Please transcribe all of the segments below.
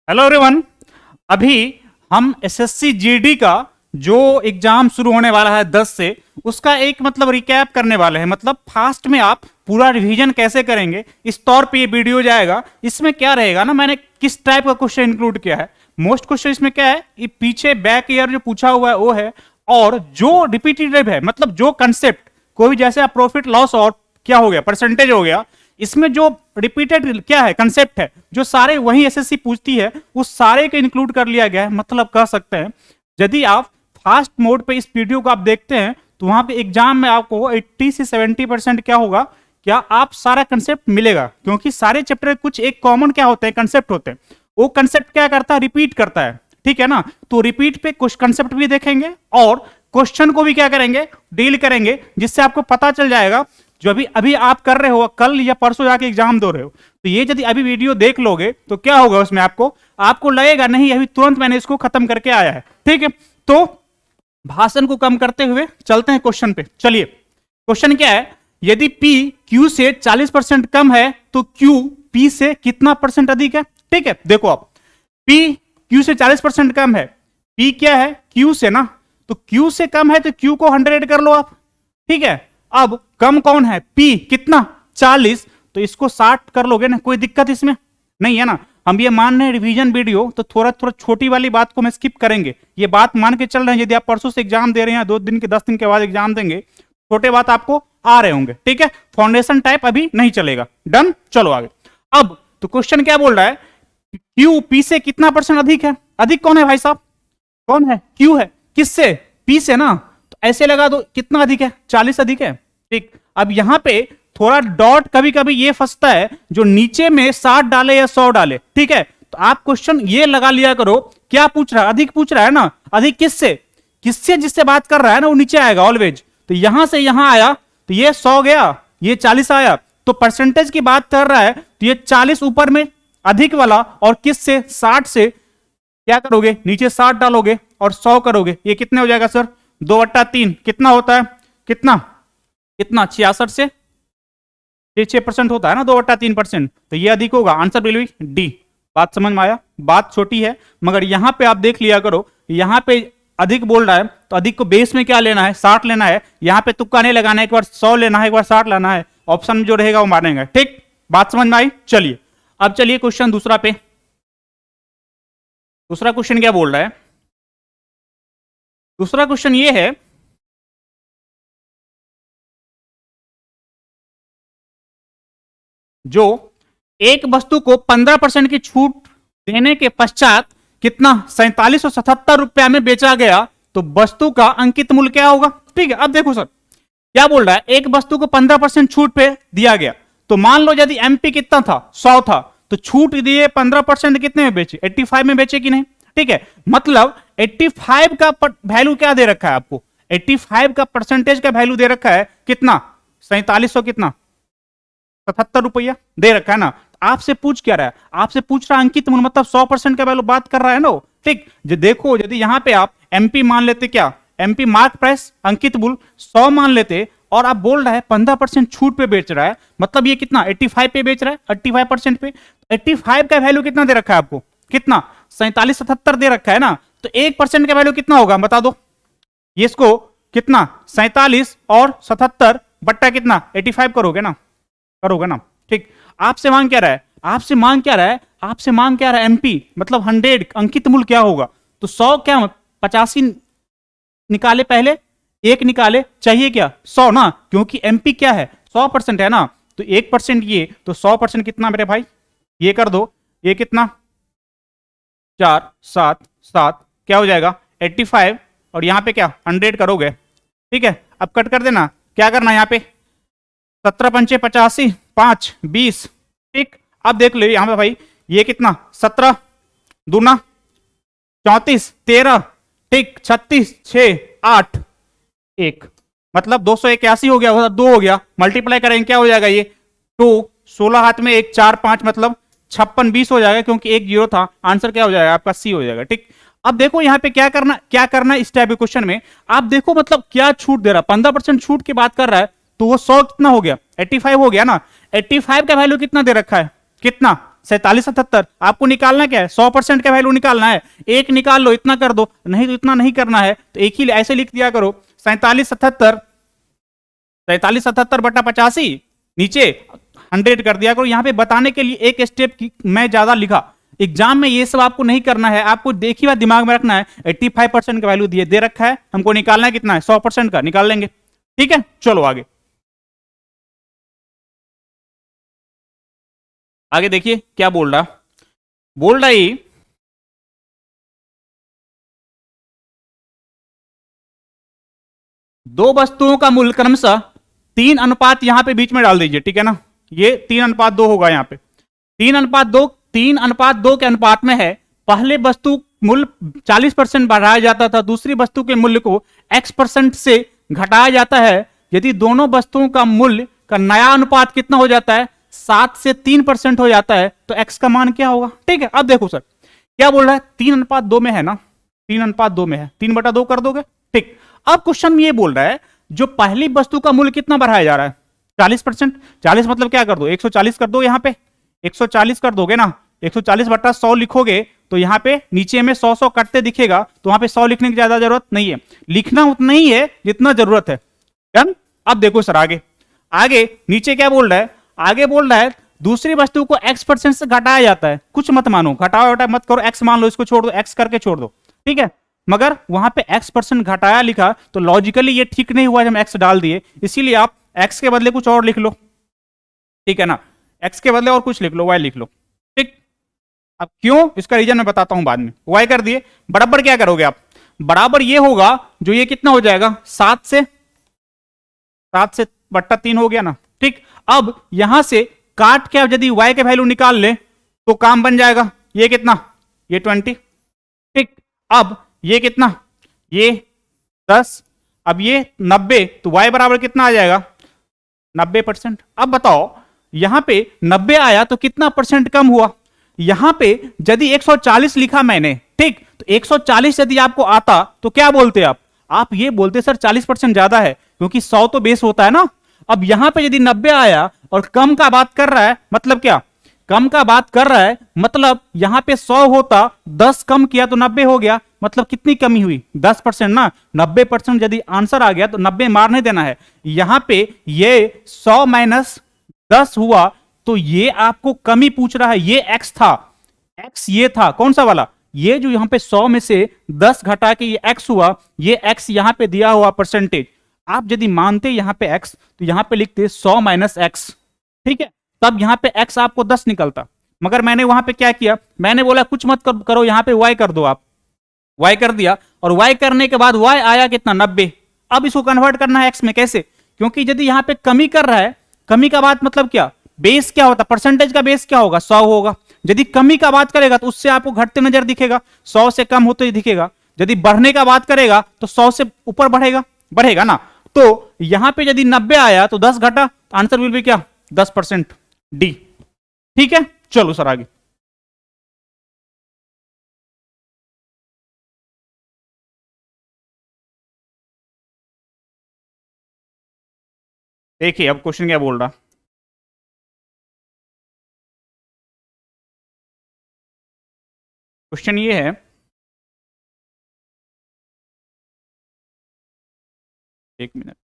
Hello everyone. अभी हम SSC GD का जो एग्जाम शुरू होने वाला है 10 से उसका एक रिकैप करने वाले हैं। फास्ट में आप पूरा रिवीजन कैसे करेंगे इस तौर पे ये वीडियो जाएगा। इसमें क्या रहेगा ना, मैंने किस टाइप का क्वेश्चन इंक्लूड किया है। मोस्ट क्वेश्चन इसमें क्या है, ये पीछे बैक ईयर जो पूछा हुआ है वो है, और जो रिपीटेटिव है जो कंसेप्ट कोई भी, जैसे आप प्रॉफिट लॉस और क्या हो गया परसेंटेज हो गया, इसमें जो रिपीटेड क्या है कंसेप्ट है, जो सारे वही एसएससी पूछती है, उस सारे को इंक्लूड कर लिया गया है। कह सकते हैं यदि आप फास्ट मोड पे इस वीडियो को आप देखते हैं तो वहां पे एग्जाम में आपको 80 से 70% क्या होगा, क्या आप सारा कंसेप्ट मिलेगा, क्योंकि सारे चैप्टर कुछ एक कॉमन क्या होते हैं कंसेप्ट होते हैं। वो कंसेप्ट क्या करता है, रिपीट करता है, ठीक है ना। तो रिपीट पे कुछ कंसेप्ट भी देखेंगे और क्वेश्चन को भी क्या करेंगे, डील करेंगे, जिससे आपको पता चल जाएगा जो अभी अभी आप कर रहे हो, कल या परसों जाके एग्जाम दे रहे हो, तो ये यदि अभी वीडियो देख लोगे तो क्या होगा, उसमें आपको लगेगा नहीं अभी तुरंत मैंने इसको खत्म करके आया है। ठीक है, तो भाषण को कम करते हुए चलते हैं क्वेश्चन पे। चलिए, क्वेश्चन क्या है, यदि P Q से 40% कम है तो Q P से कितना परसेंट अधिक है। ठीक है, देखो आप P Q से 40% कम है, P क्या है Q से ना, तो Q से कम है तो Q को 100 कर लो आप। ठीक है, अब कम कौन है, P कितना 40, तो इसको 60 कर लोगे ना, कोई दिक्कत इसमें नहीं है ना। हम ये मान रहे हैं रिवीजन वीडियो, तो थोड़ा थोड़ा छोटी वाली बात को मैं स्किप करेंगे, ये बात मान के चल रहे हैं। यदि आप परसों से एग्जाम दे रहे हैं, 2 दिन के 10 दिन के बाद एग्जाम देंगे, छोटे बात आपको आ रहे होंगे। ठीक है, फाउंडेशन टाइप अभी नहीं चलेगा। डन, चलो आगे। अब तो क्वेश्चन क्या बोल रहा है, Q P से कितना परसेंट अधिक है। अधिक कौन है भाई साहब, कौन है, Q है, किससे, P से ना, तो ऐसे लगा दो कितना अधिक है, 40 अधिक है। ठीक, अब यहां पे थोड़ा डॉट कभी कभी ये फंसता है, जो नीचे में 60 डाले या 100 डाले। ठीक है, तो आप क्वेश्चन ये लगा लिया करो, क्या पूछ रहा है, अधिक पूछ रहा है ना, अधिक किससे, किससे जिससे बात कर रहा है ना वो नीचे आएगा ऑलवेज। तो यहां से यहां आया तो ये 100 गया, ये 40 आया, तो परसेंटेज की बात कर रहा है, तो ये 40 ऊपर में अधिक वाला, और किससे 60 से क्या करोगे, नीचे 60 डालोगे और 100 करोगे, ये कितने हो जाएगा सर, 2/3 कितना होता है, कितना 66 से 6% होता है ना, 2/3%, तो ये अधिक होगा। Answer will be D. बात समझ में आया, बात छोटी है मगर यहां पे आप देख लिया करो, यहां पे अधिक बोल रहा है तो अधिक को बेस में क्या लेना है, 60 लेना है। यहां पे तुक्का नहीं लगाना है, एक बार 100 लेना है, एक बार 60 लेना है, ऑप्शन जो रहेगा वो मानेंगे। ठीक, बात समझ में आई। चलिए अब चलिए क्वेश्चन दूसरा पे। दूसरा क्वेश्चन क्या बोल रहा है, दूसरा क्वेश्चन ये है, जो एक वस्तु को 15% की छूट देने के पश्चात कितना 4777 रुपया में बेचा गया, तो वस्तु का अंकित मूल्य क्या होगा। ठीक है, अब देखो सर क्या बोल रहा है, एक वस्तु को 15% छूट पे दिया गया, तो मान लो यदि एमपी कितना था, 100 था, तो छूट दिए 15% कितने में बेचे, 85 में बेचे कि नहीं। ठीक है, 85 का वैल्यू क्या दे रखा है आपको, 85 का परसेंटेज का वैल्यू दे रखा है कितना, 4700 कितना 77 रुपया दे रखा है ना। आपसे पूछ क्या रहा है, आपसे पूछ रहा अंकित मूल्य, 100% का वैल्यू बात कर रहा है ना। ठीक, जो देखो यदि यहां पे आप एमपी मान लेते, क्या एमपी मार्क प्राइस अंकित मूल्य 100 मान लेते, और आप बोल रहा है 15% छूट पे बेच रहा है, ये कितना 85 पे बेच रहा है, 85% पे। 85 का वैल्यू कितना दे रखा है आपको, कितना 4777 दे रखा है ना, तो 1% का वैल्यू कितना होगा बता दो। ये इसको कितना 47 और 77 बट्टा कितना 85 करोगे ना, करोगे ना। ठीक, आपसे मांग क्या रहा है, आपसे मांग क्या रहा है, आपसे मांग क्या रहा है, एमपी 100 अंकित मूल्य क्या होगा, तो 100 क्या 85 निकाले, पहले 1 निकाले, चाहिए क्या 100 ना, क्योंकि एमपी क्या है 100% है ना, तो 1% ये, तो 100% कितना मेरे भाई, ये कर दो, ये कितना 4 7 7 क्या हो जाएगा 85, और यहां पे क्या 100 करोगे। ठीक है, अब कट कर देना, क्या करना यहां पे 17 पंचे 85, 5 20। ठीक, अब देख लो यहां पे भाई, ये कितना 17 दूना 34 13, ठीक 36 6 8 1, 281 हो गया, 2 हो गया, मल्टीप्लाई करेंगे क्या हो जाएगा, ये 2 16 हाथ में 1 4 5 56 20 हो जाएगा, क्योंकि एक 0 था। आंसर क्या हो जाएगा आपका, सी हो जाएगा। ठीक, अब देखो यहां पे क्या करना इस टाइप के क्वेश्चन में, आप देखो क्या छूट दे रहा है, 15% छूट की बात कर रहा है, तो वो 100 कितना हो गया 85 हो गया ना। 85 का वैल्यू कितना दे रखा है, कितना 4777 आपको निकालना क्या है, 100% का वैल्यू निकालना है। एक निकाल लो, इतना कर दो, नहीं तो इतना नहीं करना है तो एक ही ऐसे लिख दिया करो, 4777 बटा 85, नीचे 100 कर दिया करो। यहां पे बताने के लिए एक स्टेप की मैं ज्यादा लिखा। एग्जाम में ये सब आपको नहीं करना है, आपको देखिए बात दिमाग में रखना है। 85% का वैल्यू दे रखा है, हमको निकालना है कितना है, 100% का निकाल लेंगे। ठीक है, चलो आगे आगे देखिए क्या बोल रहा है दो वस्तुओं का मूल्य क्रमशः 3 अनुपात यहां पे बीच में डाल दीजिए, ठीक है ना। ये 3:2 होगा यहाँ पे। 3:2 के अनुपात में है। पहले वस्तु मूल्य 40% बढ़ाया जाता था, दूसरी वस्तु के मूल्य को x% से घटाया जाता है। यदि दोनों वस्तुओं का मूल्य का नया अनुपात कितना हो जाता है, 7 से 3% हो जाता है, तो x का मान क्या होगा। ठीक है, अब देखो सर क्या बोल रहा है, 3:2 में है ना, 3:2 में है, 3/2 कर दोगे। ठीक, अब क्वेश्चन में ये बोल रहा है जो पहली वस्तु का मूल्य कितना बढ़ाया जा रहा है, 40%। 40 मतलब क्या कर दो, 140 कर दो, यहां पे 140 कर दोगे ना, 140 बटा 100 लिखोगे तो यहां पे नीचे में 100 कटते दिखेगा, तो वहां पे 100 लिखने की ज्यादा जरूरत नहीं है, लिखना उतना ही है जितना जरूरत है। डन। अब देखो सर आगे आगे नीचे क्या बोल रहा है, आगे बोल रहा है दूसरी वस्तु को x% से घटाया जाता है। कुछ मत मानो, घटाओ घटाओ मत करो, x मान लो, इसको छोड़ दो, x करके छोड़ दो, ठीक है। मगर वहां पे x% घटाया लिखा तो लॉजिकली ये ठीक नहीं हुआ जब हम x डाल दिए, इसीलिए आप x के बदले कुछ और लिख लो, ठीक है ना, x के बदले और कुछ लिख लो, y लिख लो। ठीक, अब क्यों इसका रीजन मैं बताता हूं बाद में। y कर दिए, बराबर क्या करोगे आप, बराबर ये होगा जो ये कितना हो जाएगा, 7 से बट्टा 3 हो गया ना। ठीक, अब यहां से काट के अब यदि y के वैल्यू निकाल ले तो काम बन जाएगा, ये कितना, ये 20। ठीक, अब ये कितना, ये 10, अब ये 90, तो y बराबर कितना आ जाएगा, 90%। अब बताओ यहां पे 90 आया तो कितना परसेंट कम हुआ। यहां पे यदि 140 लिखा मैंने, ठीक, तो 140 यदि आपको आता तो क्या बोलते आप ये बोलते सर 40% ज्यादा है, क्योंकि 100 तो बेस होता है ना। अब यहां पे यदि 90 आया और कम का बात कर रहा है, मतलब क्या, कम का बात कर रहा है, मतलब यहां पे 100 होता, 10 कम किया तो 90 हो गया, मतलब कितनी कमी हुई, 10% ना। 90% यदि आंसर आ गया तो 90 मार नहीं देना है। यहां पे ये 100 माइनस 10 हुआ तो ये आपको कमी पूछ रहा है, ये x था, x ये था कौन सा वाला, ये जो यहां पे 100 में से 10 घटा के ये x हुआ, ये x यहां पे दिया हुआ परसेंटेज। आप यदि मानते यहां पे x तो यहां पे लिखते 100 माइनस x, ठीक है, तब यहां पे x आपको 10 निकलता। मगर मैंने वहां पे क्या किया, मैंने बोला कुछ मत करो, यहां पे y कर दो, आप y कर दिया, और y करने के बाद y आया कितना, 90। अब इसको कन्वर्ट करना है x में, कैसे, क्योंकि यदि यहां पे कमी कर रहा है, कमी का बात मतलब क्या, बेस क्या होता, परसेंटेज का बेस क्या होगा, 100 होगा। यदि कमी का बात करेगा तो उससे आपको घटते नजर दिखेगा, 100 से कम होते दिखेगा। यदि बढ़ने का बात करेगा तो 100 से ऊपर बढ़ेगा ना। तो यहां पे यदि 90 आया तो 10 घटा, आंसर विल बी क्या, 10%, डी। ठीक है, चलो सर आगे। देखिए अब क्वेश्चन क्या बोल रहा, क्वेश्चन ये है, एक मिनट,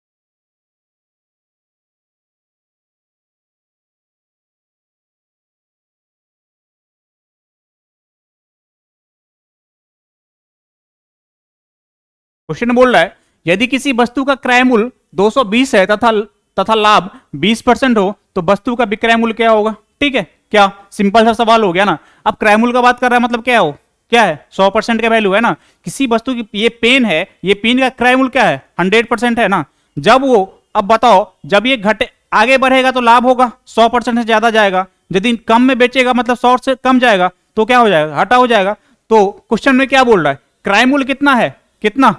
क्वेश्चन बोल रहा है यदि किसी वस्तु का क्रय मूल्य 220 है तथा लाभ 20% हो तो वस्तु का विक्रय मूल्य क्या होगा। ठीक है, क्या सिंपल सा सवाल हो गया ना। अब क्रय मूल्य का बात कर रहा है, मतलब क्या है 100% का वैल्यू है ना। किसी वस्तु की, ये पेन है, ये पेन का क्रय मूल्य क्या है, 100% है ना। जब वो, अब बताओ, जब ये घटे आगे बढ़ेगा तो लाभ होगा, 100% से ज्यादा जाएगा। यदि कम में बेचेगा मतलब 100 से कम जाएगा तो क्या हो जाएगा, घाटा हो जाएगा। तो क्वेश्चन में क्या बोल रहा है, क्रय मूल्य कितना है, कितना,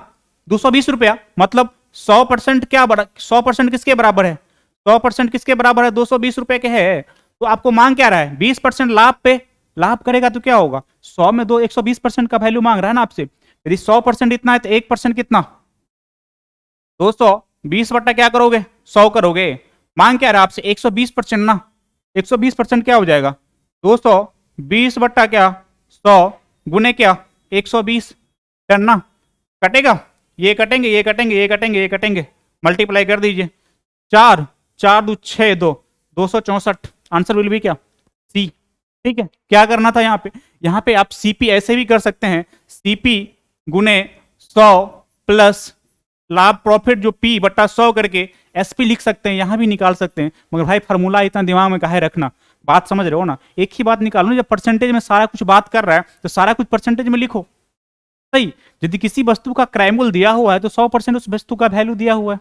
220 रुपया, मतलब 100% क्या 100% किसके बराबर है, 100% किसके बराबर है, 220 रुपए के है। तो आपको मांग क्या रहा है, 20% लाभ पे, लाभ करेगा तो क्या होगा, 100 में 120% का वैल्यू मांग रहा है ना आपसे। यदि 100% इतना है तो 1% कितना, 220 बट्टा क्या करोगे, 100 करोगे। मांग क्या रहा है आपसे, 120% ना, 120% क्या हो जाएगा, 200 20 बट्टा क्या 100 गुने क्या 120, डन ना। कटेगा, ये कटेंगे ये कटेंगे ये कटेंगे ये कटेंगे, मल्टीप्लाई कर दीजिए। 4 4 दो 6 2 264, आंसर विल बी क्या सी। ठीक है, क्या करना था यहाँ पे आप सीपी ऐसे भी कर सकते हैं, सीपी गुने 100 प्लस लाभ प्रॉफिट जो पी बट्टा 100 करके एसपी लिख सकते हैं, यहां भी निकाल सकते हैं। मगर भाई फार्मूला इतना दिमाग में काहे रखना, बात समझ रहे हो ना। एक ही बात निकालो ना, जब परसेंटेज में सारा कुछ बात कर रहा है तो सारा कुछ परसेंटेज में लिखो। सही, यदि किसी वस्तु का क्रय मूल्य दिया हुआ है तो 100% उस वस्तु का वैल्यू दिया हुआ है।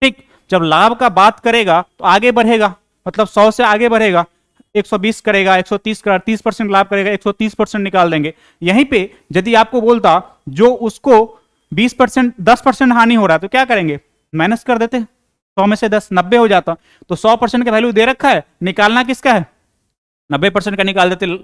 ठीक, जब लाभ का बात करेगा तो आगे बढ़ेगा, मतलब 100 से आगे बढ़ेगा, 120 करेगा, 130 करेगा, 30% लाभ करेगा, 130% निकाल देंगे। यहीं पे यदि आपको बोलता जो उसको 20% 10% हानि हो रहा है तो क्या करेंगे, माइनस कर देते, 100 में से 10 90 हो जाता। तो 100% का वैल्यू दे रखा है, निकालना किसका है 90% का निकाल देते।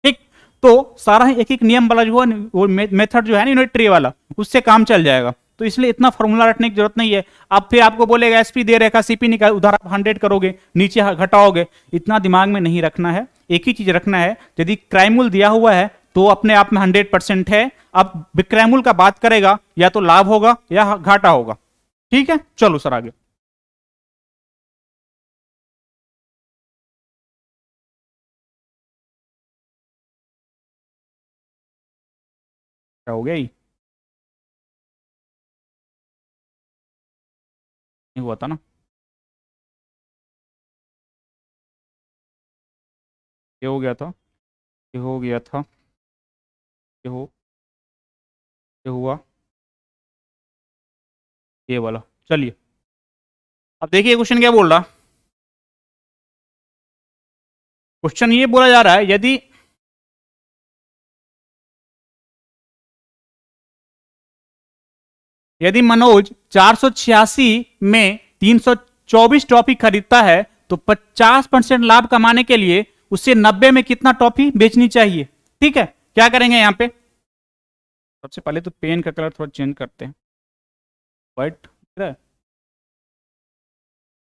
ठीक, तो सारा एक एक नियम वाला जो है वो मेथड जो है ना यूनिट ट्री वाला, उससे काम चल जाएगा। तो इसलिए इतना फॉर्मूला रटने की जरूरत नहीं है। अब फिर आपको बोलेगा एसपी दे रखा, सीपी निकाल, उधर आप 100 करोगे, नीचे घटाओगे, इतना दिमाग में नहीं रखना है। एक ही चीज रखना है, यदि क्रय मूल्य दिया हुआ है तो अपने आप में 100% है। अब विक्रय मूल्य का बात करेगा या तो लाभ होगा या घाटा होगा। ठीक है, चलो सर आगे। क्या हो गया, ही नहीं हुआ था ना, ये हो गया था, ये हो गया था, ये हो, ये हुआ, ये वाला। चलिए अब देखिए क्वेश्चन क्या बोल रहा। क्वेश्चन ये बोला जा रहा है, यदि मनोज 486 में 324 टॉफी खरीदता है तो 50% लाभ कमाने के लिए उसे 90 में कितना टॉफी बेचनी चाहिए। ठीक है, क्या करेंगे यहाँ पे, सबसे पहले तो पेन का कलर थोड़ा चेंज करते हैं। व्हाइट दिख रहा है,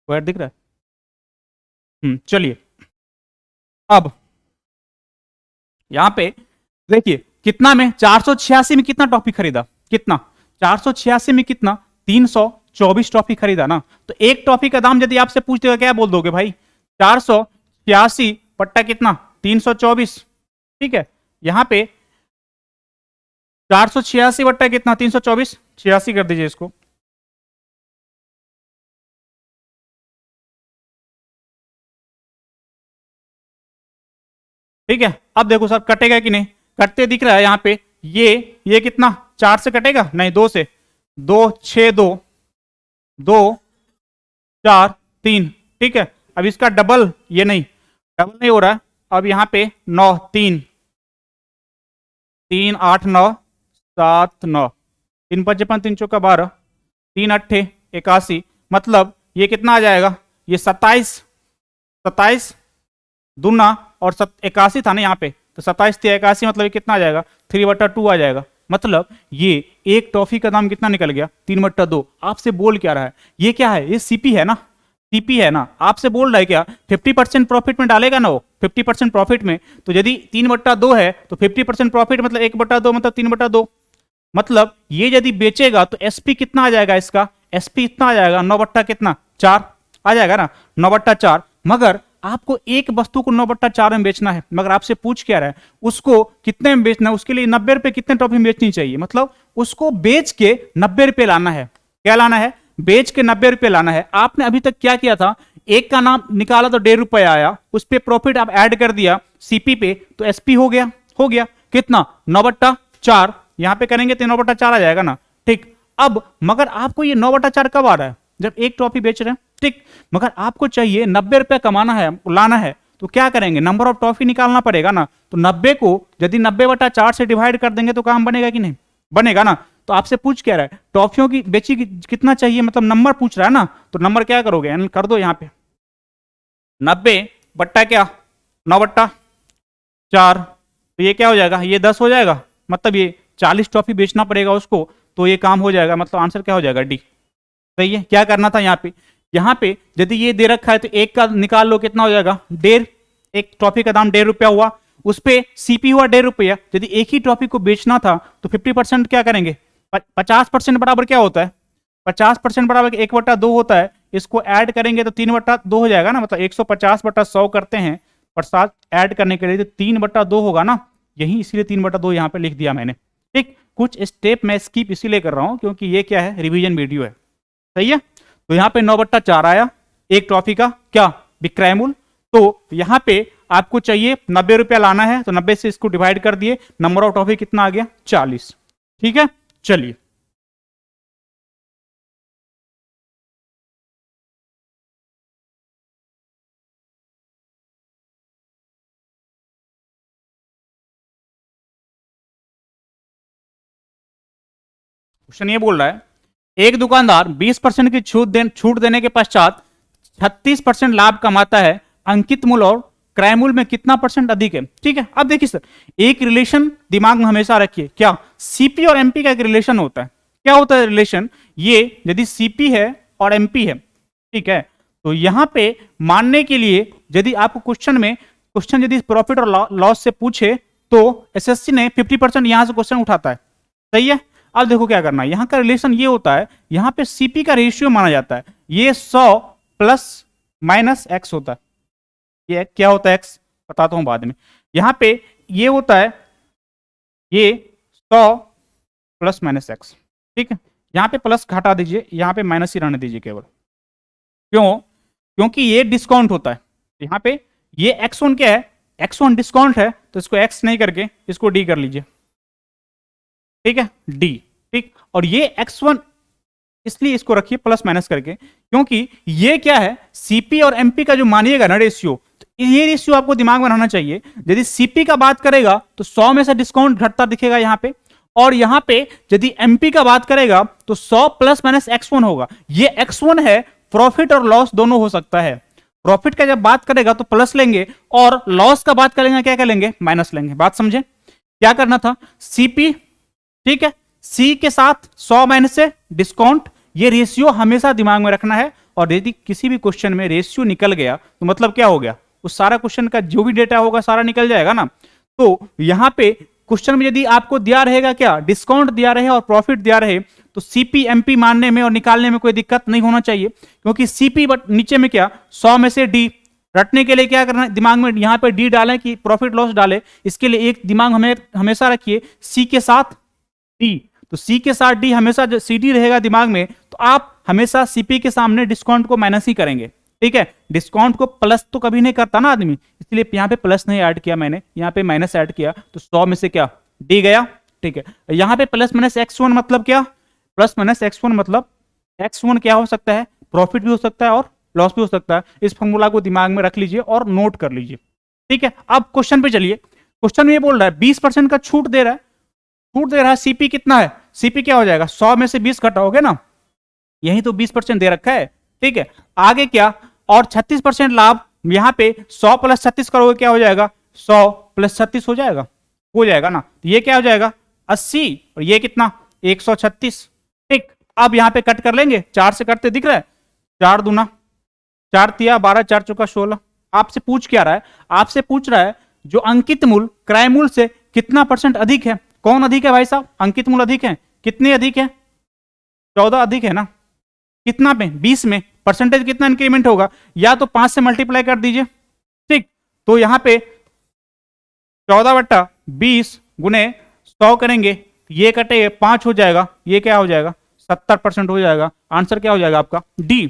व्हाइट दिख रहा है। चलिए अब यहाँ पे देखिए कितना में 486 में कितना टॉफी खरीदा, कितना 486 में कितना 324 टॉफी खरीदा ना। तो एक टॉफी का दाम यदि आपसे पूछ देगा क्या बोल दोगे भाई, 486 पट्टा कितना 324। ठीक है, यहां पे 486 बट्टा कितना 324, 86 कर दीजिए इसको। ठीक है, अब देखो सर कटेगा कि नहीं, कटते दिख रहा है यहाँ पे। ये कितना 4 से कटेगा, नहीं 2 से, 2 6 2 2 4 3। ठीक है, अब इसका डबल, ये नहीं डबल नहीं हो रहा है। अब यहाँ पे 9 3 3 8 9 7 9, 3 5 3 चौका 12, 3 अट्ठे 81, मतलब ये कितना आ जाएगा, ये 27 27 दूना और 81 था ना यहाँ पे, तो 27 से 81 मतलब ये कितना आ जाएगा 3/2 आ जाएगा। मतलब ये एक टॉफी का दाम कितना निकल गया 3/2। आपसे बोल क्या रहा है, ये क्या है, ये सीपी है ना, सीपी है ना, आपसे बोल रहा है क्या 50% प्रॉफिट में डालेगा ना वो 50% प्रॉफिट में। तो यदि 3/2 है तो 50% प्रॉफिट मतलब 1/2 मतलब 3/2। मतलब ये यदि बेचेगा तो एसपी कितना आ जाएगा, इसका एसपी इतना आ जाएगा 9 बट्टा कितना 4 आ जाएगा ना, 9/4। मगर आपको एक वस्तु को 9/4 में बेचना है, मगर आपसे पूछ क्या रहा है उसको कितने में बेचना है, उसके लिए 90 रुपए कितने टॉफी में बेचनी चाहिए। मतलब उसको बेच के 90 रुपए लाना है, क्या लाना है, बेच के 90 रुपए लाना है। आपने अभी तक क्या किया था, एक का नाम निकाला तो 1.5 रुपए आया, उस पर प्रॉफिट आप ऐड कर दिया सीपी पे, तो एसपी हो गया कितना 9/4। यहां पे करेंगे तो 9/4 आ जाएगा ना। ठीक, अब मगर आपको ये 9/4 कब आ रहा है, जब एक टॉफी बेच रहे हैं। ठीक, मगर आपको चाहिए 90 रुपए कमाना है, लाना है, तो क्या करेंगे, नंबर ऑफ टॉफी निकालना पड़ेगा ना। तो 90 को यदि 90/4 से डिवाइड कर देंगे तो काम बनेगा कि नहीं, बनेगा ना। तो आपसे पूछ क्या रहा है, टॉफियों की बेची कितना चाहिए, मतलब नंबर पूछ रहा है ना। तो नंबर क्या करोगे, कर दो यहाँ पे 90 बट्टा क्या 9/4, तो ये क्या हो जाएगा, ये 10 हो जाएगा, मतलब ये 40 टॉफी बेचना पड़ेगा उसको, तो ये काम हो जाएगा। मतलब आंसर क्या हो जाएगा, डी। सही है, क्या करना था यहाँ पे यदि ये दे रखा है तो एक का निकाल लो, कितना हो जाएगा 1.5, एक टॉफी का दाम 1.5 रुपया हुआ, उस पे सीपी हुआ 1.5 रुपया। यदि एक ही टॉपिक को बेचना था तो 50% क्या करेंगे, 50% बराबर क्या होता है, 50% बराबर 1/2 होता है। इसको ऐड करेंगे तो 3/2 हो जाएगा ना, मतलब 150/100 करते हैं प्रसाद ऐड करने के लिए, तो 3/2 होगा ना, यही इसलिए 3/2 यहाँ पे लिख दिया मैंने। ठीक, कुछ स्टेप मैं स्किप इसीलिए कर रहा हूं क्योंकि ये क्या है, रिवीजन वीडियो है। सही है, तो यहाँ पे 9/4 आया एक ट्रॉफी का क्या, विक्रय मूल्य। तो यहाँ पे आपको चाहिए 90 रुपया लाना है, तो 90 से इसको डिवाइड कर दिए, नंबर ऑफ ट्रॉफी कितना आ गया, 40। ठीक है, चलिए क्वेश्चन ये बोल रहा है, एक दुकानदार 20% की छूट देने के पश्चात 36% लाभ कमाता है, अंकित मूल्य और क्रय मूल्य में कितना परसेंट अधिक है। ठीक है, अब देखिए सर, एक रिलेशन दिमाग में हमेशा रखिए, क्या सीपी और एमपी का एक रिलेशन होता है। क्या होता है रिलेशन, ये यदि सीपी है और एमपी है, ठीक है, तो यहां पे मानने के लिए यदि आपको क्वेश्चन यदि प्रॉफिट और लॉस से पूछे तो एसएससी ने 50% यहां से क्वेश्चन उठाता है। सही है, अब देखो क्या करना है, यहां का रिलेशन ये होता है, यहां पे सीपी का रेशियो माना जाता है, ये 100 प्लस माइनस एक्स होता है। ये क्या होता है, एक्स बताता हूं बाद में। यहां पे ये होता है, ये 100 प्लस माइनस एक्स। ठीक है, यहां पे प्लस हटा दीजिए, यहां पे माइनस ही रहने दीजिए केवल। क्यों, क्योंकि ये डिस्काउंट होता है, यहां पे ये x1 क्या है, x1 डिस्काउंट है, तो इसको x नहीं करके इसको d कर लीजिए। ठीक है, d। ठीक, और ये x1 इसलिए इसको रखिए प्लस माइनस करके, क्योंकि ये क्या है, सीपी और एमपी का जो मानिएगा ना रेशियो, तो ये रेशियो आपको दिमाग में रहना चाहिए। यदि सीपी का बात करेगा तो 100 में से डिस्काउंट घटता दिखेगा यहां पे, और यहां पे यदि एमपी का बात करेगा तो 100 प्लस माइनस x1 होगा। ये x1 है, प्रॉफिट और लॉस दोनों हो सकता है। प्रॉफिट का जब बात करेगा तो प्लस लेंगे, और लॉस का बात करेंगे क्या करेंगे, माइनस लेंगे। बात समझे, क्या करना था, सीपी, ठीक है, सी के साथ 100 माइनस से डिस्काउंट, ये रेशियो हमेशा दिमाग में रखना है। और यदि किसी भी क्वेश्चन में रेशियो निकल गया तो मतलब क्या हो गया, उस सारा क्वेश्चन का जो भी डेटा होगा सारा निकल जाएगा ना। तो यहां पे क्वेश्चन में यदि आपको दिया रहेगा क्या, डिस्काउंट दिया रहे और प्रॉफिट दिया रहे, तो सीपी एमपी मानने में और निकालने में कोई दिक्कत नहीं होना चाहिए, क्योंकि सीपी बट नीचे में क्या, 100 में से डी रटने के लिए क्या करना है, दिमाग में यहां पे डी डालें कि प्रॉफिट लॉस डाले, इसके लिए एक दिमाग हमें हमेशा रखिए, सी के साथ डी। तो सी के साथ डी हमेशा जो सी डी रहेगा दिमाग में, तो आप हमेशा सीपी के सामने डिस्काउंट को माइनस ही करेंगे। ठीक है, डिस्काउंट को प्लस तो कभी नहीं करता ना आदमी, इसलिए यहाँ पे प्लस नहीं ऐड किया मैंने, यहाँ पे माइनस ऐड किया, तो 100 में से क्या, डी गया। ठीक है, यहाँ पे प्लस माइनस x1 मतलब क्या, प्लस माइनस x1 मतलब x1 क्या हो सकता है, प्रॉफिट भी हो सकता है और लॉस भी हो सकता है। इस फॉर्मूला को दिमाग में रख लीजिए और नोट कर लीजिए। ठीक है, अब क्वेश्चन पे चलिए। क्वेश्चन में ये बोल रहा है 20% का छूट दे रहा है, छूट दे रहा है, सीपी कितना है, सीपी क्या हो जाएगा, 100 में से 20 घटाओगे ना, यही तो 20% दे रखा है। ठीक है, आगे क्या, और 36% लाभ, यहां पे 100 प्लस 36 करोगे क्या हो जाएगा, 100 प्लस 36 हो जाएगा ना, तो ये क्या हो जाएगा 80, और ये कितना 136। ठीक, अब यहां पे कट कर लेंगे, 4 से कटते दिख रहा है, 4 दूना 4 तिया 12, 4 चौका 16। आपसे पूछ क्या रहा है, आपसे पूछ रहा है जो अंकित मूल्य क्रय मूल्य से कितना परसेंट अधिक है। कौन अधिक है भाई साहब, अंकित मूल्य अधिक है, कितने अधिक है, 14 अधिक है ना, कितना पे 20 में, परसेंटेज कितना इंक्रीमेंट होगा, या तो 5 से मल्टीप्लाई कर दीजिए। ठीक, तो यहां पे 14/20 गुने 100 करेंगे, ये कटे 5 हो जाएगा, ये क्या हो जाएगा 70% हो जाएगा। आंसर क्या हो जाएगा आपका डी।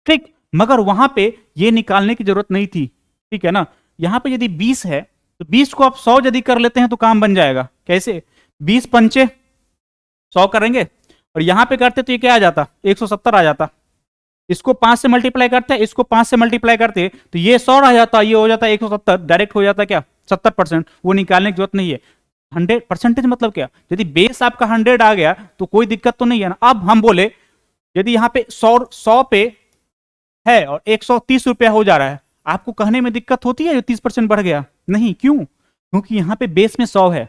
ठीक, मगर वहां पे ये निकालने की जरूरत नहीं थी। ठीक है ना, यहां पे यदि 20 है तो 20 को आप 100 यदि कर लेते हैं तो काम बन जाएगा। कैसे, 20 पंचे 100 करेंगे, और यहां पे करते तो ये क्या आ जाता 170 आ जाता। इसको 5 से मल्टीप्लाई करते हैं, इसको 5 से मल्टीप्लाई करते तो ये 100 आ जाता, ये हो जाता 170, डायरेक्ट हो जाता क्या 70%। वो निकालने की जरूरत नहीं है। 100% मतलब क्या, यदि बेस आपका 100 आ गया तो कोई दिक्कत तो नहीं है ना। अब हम बोले यदि यहाँ पे 100 पे है और 130 रुपया हो जा रहा है, आपको कहने में दिक्कत होती है जो 30% बढ़ गया, नहीं, क्यों, क्योंकि यहाँ पे बेस में 100 है,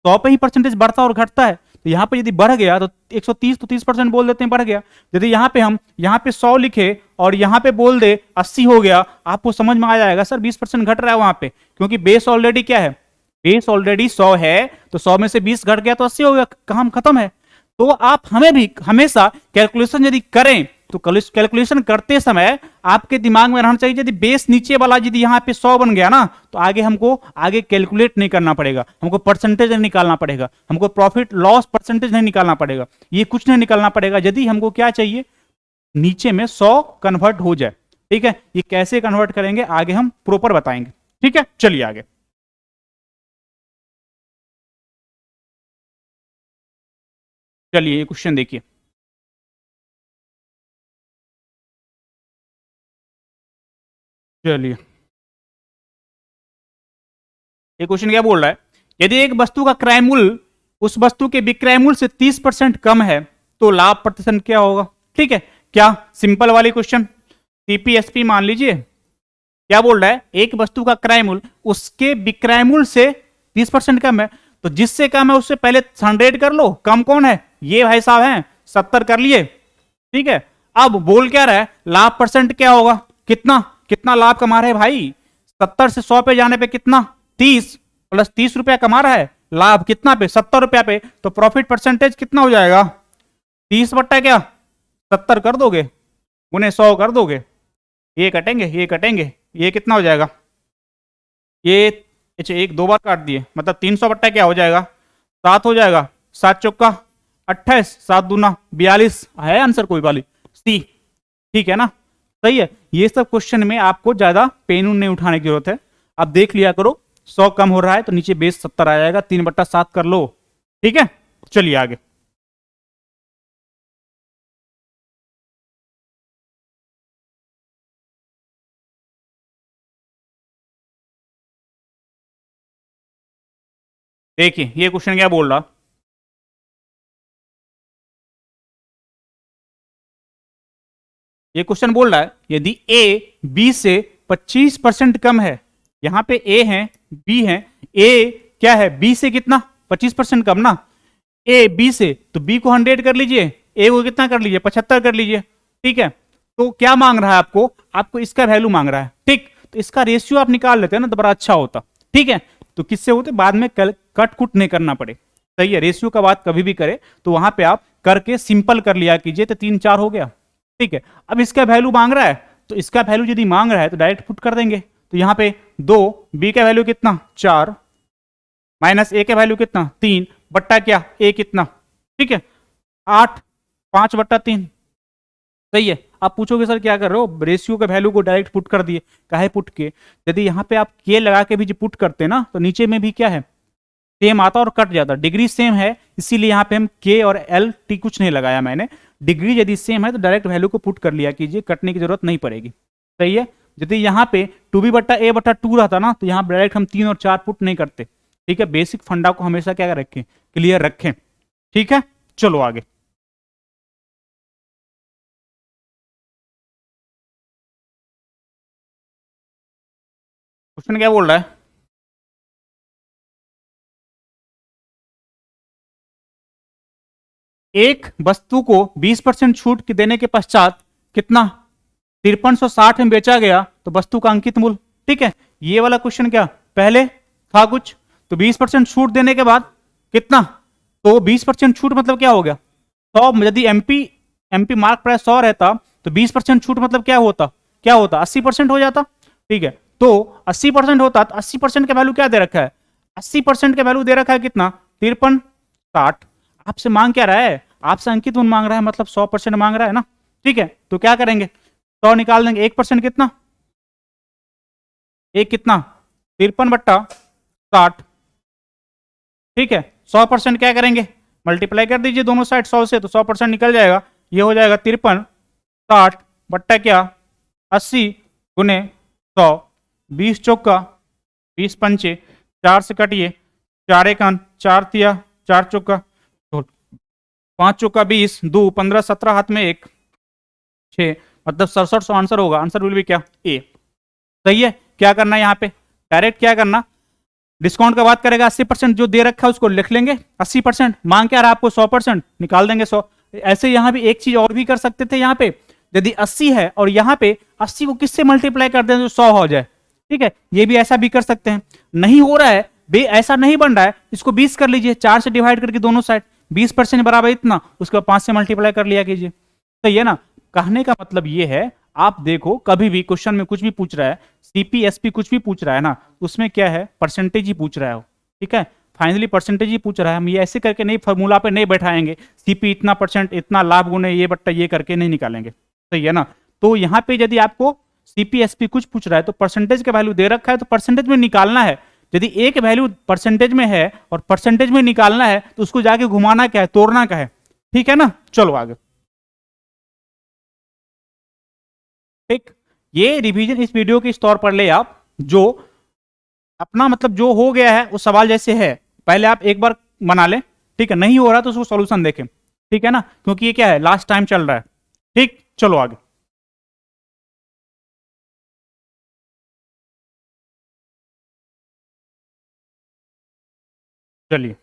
100 पे ही परसेंटेज बढ़ता और घटता है। तो यहाँ पे यदि बढ़ गया तो 130 तो 30% बोल देते हैं बढ़ गया। यदि यहाँ पे हम यहाँ पे 100 लिखे और यहाँ पे बोल दे 80 हो गया, आपको समझ में आ जाएगा सर 20% घट रहा है वहां पे, क्योंकि बेस ऑलरेडी क्या है, बेस ऑलरेडी 100 है, तो 100 में से 20 घट गया तो 80 हो गया, काम खत्म है। तो आप हमें भी हमेशा कैलकुलेशन यदि करें तो कैलकुलेशन करते समय आपके दिमाग में रहना चाहिए, यदि बेस नीचे वाला यदि यहाँ पे 100 बन गया ना, तो आगे हमको आगे कैलकुलेट नहीं करना पड़ेगा, हमको परसेंटेज नहीं निकालना पड़ेगा, हमको प्रॉफिट लॉस परसेंटेज नहीं निकालना पड़ेगा, ये कुछ नहीं निकालना पड़ेगा। यदि हमको क्या चाहिए, नीचे में 100 कन्वर्ट हो जाए। ठीक है, ये कैसे कन्वर्ट करेंगे आगे हम प्रॉपर बताएंगे। ठीक है, चलिए आगे। चलिए ये क्वेश्चन देखिए, चलिए ये क्वेश्चन क्या बोल रहा है, यदि एक वस्तु का क्रय मूल्य उस वस्तु के विक्रय मूल्य से 30% कम है तो लाभ प्रतिशत क्या होगा। ठीक है, क्या सिंपल वाली क्वेश्चन, सीपीएसपी मान लीजिए, क्या बोल रहा है, एक वस्तु का क्रय मूल्य उसके विक्रय मूल्य से 30% कम है, तो जिससे कम है उससे पहले 100 कर लो, कम कौन है, ये भाई साहब हैं, 70 कर लिए। ठीक है, अब बोल क्या रहा है, लाभ परसेंट क्या होगा, कितना कितना लाभ कमा रहे हैं भाई, 70 से 100 पे जाने पे कितना, 30 प्लस 30 रुपया कमा रहा है, लाभ कितना पे, 70 रुपया पे, तो प्रॉफिट परसेंटेज कितना हो जाएगा, 30 बट्टा क्या 70 कर दोगे, उन्हें 100 कर दोगे, ये कटेंगे ये कटेंगे, ये कितना हो जाएगा, ये अच्छा एक दो बार काट दिए, मतलब 300 बट्टा क्या हो जाएगा, 7 हो जाएगा, 7 चौका 28, 7 दूना 42, है आंसर कोई वाली सी। ठीक है ना, सही है। ये सब क्वेश्चन में आपको ज्यादा पेन नहीं उठाने की जरूरत है, आप देख लिया करो, 100 कम हो रहा है तो नीचे बेस 70 आ जाएगा, 3/7 कर लो। ठीक है, चलिए आगे। देखिए ये क्वेश्चन क्या बोल रहा, ये क्वेश्चन बोल रहा है यदि ए बी से 25% कम है, यहां पे ए है बी है, ए क्या है बी से कितना 25% कम ना, ए बी से, तो बी को 100 कर लीजिए, ए को कितना कर लीजिए 75 कर लीजिए। ठीक है, तो क्या मांग रहा है आपको, आपको इसका वैल्यू मांग रहा है। ठीक, तो इसका रेशियो आप निकाल लेते हैं ना तो बड़ा अच्छा होता। ठीक है, तो किससे होते बाद में कट कुट नहीं करना पड़े। सही है, रेशियो का बात कभी भी करे तो वहां पे आप करके सिंपल कर लिया कीजिए, तो 3 4 हो गया। ठीक है, अब इसका वैल्यू मांग रहा है, तो इसका वैल्यू यदि मांग रहा है तो डायरेक्ट पुट कर देंगे, तो यहाँ पे 2, बी का वैल्यू कितना 4, माइनस ए का वैल्यू कितना 3, बट्टा क्या ए कितना, ठीक है 8, 5/3। सही है, आप पूछोगे सर क्या कर रहे हो, रेशियो के वैल्यू को डायरेक्ट पुट कर दिए, काहे पुट के, यदि यहाँ पे आप के लगा के भी जो पुट करते ना तो नीचे में भी क्या है सेम आता और कट जाता, डिग्री सेम है इसीलिए यहाँ पे हम के और एल टी कुछ नहीं लगाया मैंने, डिग्री यदि सेम है तो डायरेक्ट वैल्यू को पुट कर लिया कीजिए, कटने की जरूरत नहीं पड़ेगी। सही है, यदि यहाँ पे 2b/a/2 रहता ना तो यहाँ डायरेक्ट हम 3 और 4 पुट नहीं करते। ठीक है, बेसिक फंडा को हमेशा क्या रखें, क्लियर रखें। ठीक है, चलो आगे। क्वेश्चन क्या बोल रहा है, एक वस्तु को 20% छूट देने के पश्चात कितना 5360 में बेचा गया तो वस्तु का अंकित मूल्य। ठीक है, ये वाला क्वेश्चन क्या पहले था कुछ, तो 20% छूट देने के बाद कितना, तो 20% छूट मतलब क्या हो गया 100, यदि एमपी एमपी मार्क प्राइस 100 रहता तो 20% छूट मतलब क्या होता 80% हो जाता। ठीक है, तो 80% होता तो 80% का वैल्यू क्या दे रखा है, 80% का वैल्यू दे रखा है कितना 5360, आपसे मांग क्या रहा है, आपसे अंकित मूल्य मांग रहा है, मतलब 100% मांग रहा है ना। ठीक है, तो क्या करेंगे 100 निकाल देंगे, 1% कितना, एक कितना 53/60। ठीक है, 100% क्या करेंगे मल्टीप्लाई कर दीजिए दोनों साइड 100 से, तो 100% निकल जाएगा, ये हो जाएगा 5360 बट्टा क्या 80 गुने 100, 20 चौका 20 पंचे, 4 से कटिए, 4 एकन 4 तिया 4 चौका, तो 5 चौका 20, 2 15 17 हाथ में 1 6, मतलब 6700 आंसर होगा, आंसर विल भी क्या ए। सही है, क्या करना है यहाँ पे डायरेक्ट क्या करना डिस्काउंट का बात करेगा 80% जो दे रखा है उसको लिख लेंगे 80%, मांग क्या रहा है आपको 100%, निकाल देंगे 100। ऐसे यहां भी एक चीज और भी कर सकते थे, यहां पे यदि 80 है और यहां पे 80 को किससे मल्टीप्लाई कर दें जो 100 हो जाए, ठीक है, ये भी ऐसा भी कर सकते हैं। नहीं हो रहा है ऐसा नहीं बन रहा है, इसको 20 कर लीजिए, 4 से डिवाइड करके दोनों साइड 20% बराबर इतना, उसके बाद 5 से मल्टीप्लाई कर लिया कीजिए। तो ये ना, कहने का मतलब ये है, आप देखो कभी भी क्वेश्चन में कुछ भी पूछ रहा है, सीपीएसपी कुछ भी पूछ रहा है ना, उसमें क्या है, परसेंटेज ही पूछ रहा है, ठीक है, फाइनली परसेंटेज ही पूछ रहा है। हम ये ऐसे करके नहीं, फॉर्मूला पे नहीं बैठाएंगे, सीपी इतना % इतना लाभ गुने ये बट्टा ये करके नहीं निकालेंगे, सही है ना। तो यहाँ पे यदि आपको सीपीएसपी कुछ पूछ रहा है तो परसेंटेज का वैल्यू दे रखा है तो परसेंटेज में निकालना है। यदि एक वैल्यू परसेंटेज में है और परसेंटेज में निकालना है तो उसको जाके घुमाना क्या है, तोड़ना क्या है, ठीक है ना। चलो आगे, ठीक, ये रिवीजन इस वीडियो के इस तौर पर ले आप, जो अपना मतलब जो हो गया है उस सवाल जैसे है पहले आप एक बार बना लें, ठीक है, नहीं हो रहा तो उसको सॉल्यूशन देखें, ठीक है ना, क्योंकि ये क्या है, लास्ट टाइम चल रहा है, ठीक। चलो आगे, चलिए,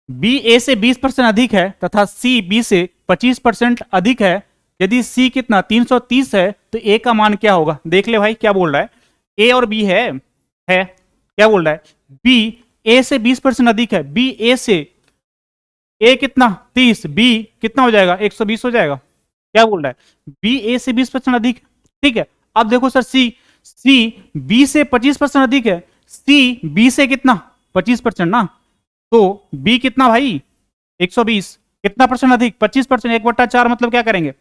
बी ए से 20% अधिक है तथा सी बी से 25% अधिक है, यदि सी कितना 330 है तो ए का मान क्या होगा। देख ले भाई क्या बोल रहा है, ए और बी है क्या बोल रहा है, बी ए से 20% अधिक है, बी ए से, ए कितना 30, बी कितना हो जाएगा 120 हो जाएगा, क्या बोल रहा है, बी ए से 20% अधिक, ठीक है। अब देखो सर सी बी से 25% अधिक है, सी बी से कितना 25% ना, तो बी कितना भाई 120, कितना परसेंट अधिक 25%, 1/4 मतलब क्या करेंगे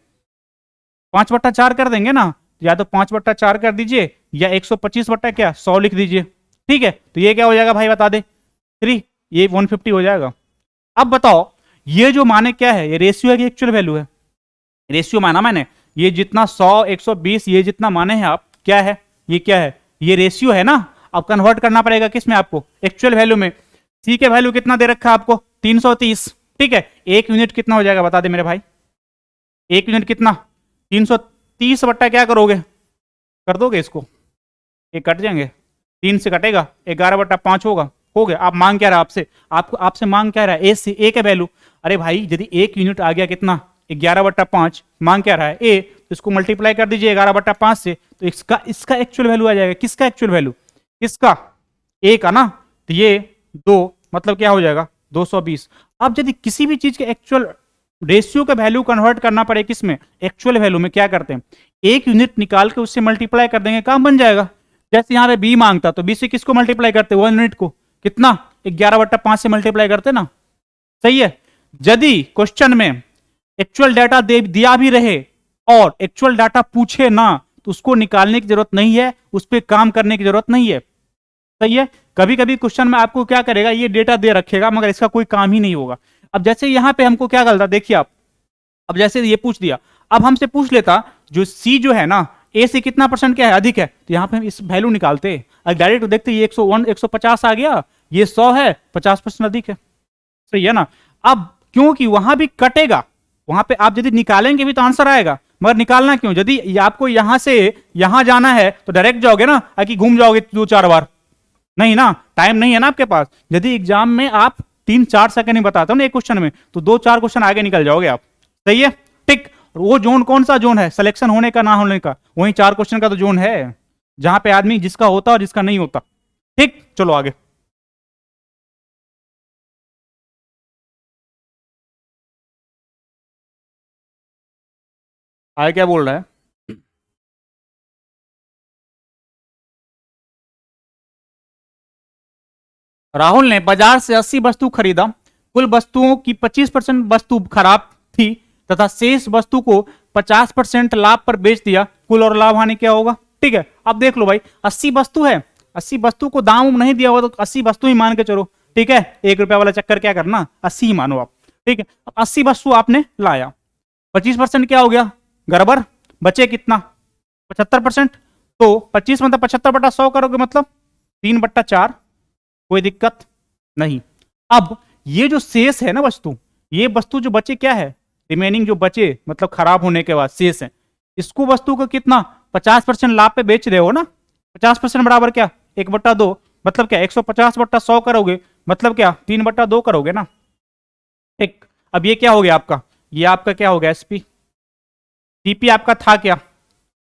5/4 कर देंगे ना, या तो 5/4 कर दीजिए या 125 बट्टा क्या 100 लिख दीजिए, ठीक है। तो ये क्या हो जाएगा भाई बता दे 3, ये 150 हो जाएगा। अब बताओ ये जो माने क्या है, ये रेशियो है कि एक्चुअल वैल्यू है, रेशियो माना मैंने, ये जितना 100 120 ये जितना माने हैं आप, क्या है ये, क्या है ये रेशियो है ना। अब कन्वर्ट करना पड़ेगा किस में आपको, एक्चुअल वैल्यू में। सी के वैल्यू कितना दे रखा है आपको 330, ठीक है, एक यूनिट कितना हो जाएगा बता दे मेरे भाई, एक यूनिट कितना 330 बट्टा क्या करोगे, कर दोगे इसको, ये कट जाएंगे, 3 से कटेगा 11/5 होगा, हो गया। आप मांग क्या रहा है आपसे, आपको आपसे मांग क्या रहा है, ए से, ए का वैल्यू, अरे भाई यदि एक यूनिट आ गया कितना 11/5, मांग क्या रहा है ए, तो इसको मल्टीप्लाई कर दीजिए 11/5 से, तो इसका एक्चुअल वैल्यू आ जाएगा, किसका एक्चुअल वैल्यू, किसका, ए का ना, तो ये 2 मतलब क्या हो जाएगा 220। अब यदि किसी भी चीज के एक्चुअल रेशियो का वैल्यू कन्वर्ट करना पड़े किस में, एक्चुअल वैल्यू में, क्या करते हैं एक यूनिट निकाल के उससे मल्टीप्लाई कर देंगे, काम बन जाएगा। जैसे यहाँ पे बी मांगता तो बी से किसको मल्टीप्लाई करते, 1 यूनिट को, कितना 11/5 से मल्टीप्लाई करते ना, सही है। यदि क्वेश्चन में एक्चुअल डाटा दिया भी रहे और एक्चुअल डाटा पूछे ना तो उसको निकालने की जरूरत नहीं है, उस पर काम करने की जरूरत नहीं है, सही है। कभी कभी क्वेश्चन में आपको क्या करेगा, ये डेटा दे रखेगा मगर इसका कोई काम ही नहीं होगा। अब जैसे यहां पे हमको क्या गलता, देखिए आप, अब जैसे ये पूछ दिया, अब हमसे पूछ लेता जो सी जो है ना ए से कितना % क्या है अधिक है, तो यहां पे हम इस वैल्यू निकालते, अगर डायरेक्ट देखते ये 101 150 आ गया, ये 100 है 50% अधिक है, सही है ना। अब क्योंकि वहां भी कटेगा, वहां पे आप यदि निकालेंगे भी तो आंसर आएगा, मगर निकालना क्यों, यदि आपको यहां से यहां जाना है तो डायरेक्ट जाओगे ना, कि घूम जाओगे 2-4 बार, नहीं ना, टाइम नहीं है ना आपके पास। यदि एग्जाम में आप 3-4 सेकंड ही बताता हूं ना एक क्वेश्चन में, तो 2-4 क्वेश्चन आगे निकल जाओगे आप, सही है, टिक। वो जोन कौन सा जोन है, सिलेक्शन होने का ना होने का, वही 4 क्वेश्चन का तो जोन है जहां पे आदमी जिसका होता और जिसका नहीं होता, ठीक। चलो आगे, आगे क्या बोल रहा है, राहुल ने बाजार से 80 वस्तु खरीदा, कुल वस्तुओं की 25% वस्तु खराब थी तथा शेष वस्तु को 50% लाभ पर बेच दिया, कुल और लाभ हानि क्या होगा, ठीक है। अब देख लो भाई 80 वस्तु है, 80 वस्तु को दाम नहीं दिया हुआ तो 80 वस्तु ही मान के चलो, ठीक है, 1 रुपया वाला चक्कर क्या करना, 80 ही मानो आप, ठीक है। अब 80 वस्तु आपने लाया, 25% क्या हो गया गड़बड़, बचे कितना 75%, तो 25 मतलब 75/100 करोगे मतलब 3/4, कोई दिक्कत नहीं। अब ये जो शेष है ना वस्तु, ये वस्तु जो बचे क्या है, रिमेनिंग जो बचे मतलब खराब होने के बाद शेष है, इसको वस्तु को कितना 50% लाभ पे बेच रहे हो ना, 50% बराबर क्या 1/2, मतलब क्या 150/100 करोगे, मतलब क्या 3/2 करोगे ना। ठीक, अब ये क्या हो गया आपका, ये आपका क्या हो गया एसपी, सीपी आपका था क्या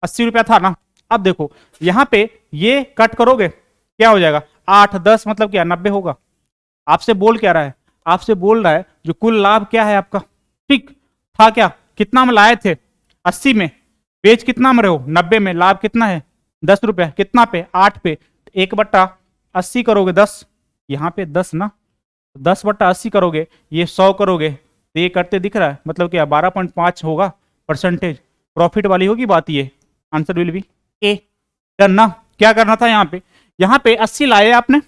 80 रुपया था ना। अब देखो यहां पे ये कट करोगे क्या हो जाएगा 8 10 मतलब क्या 90 होगा। आपसे बोल क्या रहा है, आपसे बोल रहा है जो कुल लाभ क्या है आपका, ठीक था क्या, कितना में लाए थे 80 में, बेच कितना में रहे हो 90 में, लाभ कितना है 10 रुपया, कितना पे 8 पे, 1/80 करोगे 10, यहाँ पे 10 ना, 10/80 करोगे ये 100 करोगे तो ये करते दिख रहा है, मतलब क्या 12.5 होगा परसेंटेज, प्रॉफिट वाली होगी बात, ये answer will be A. Done ना। क्या करना था यहाँ पे 80 लाए आपने,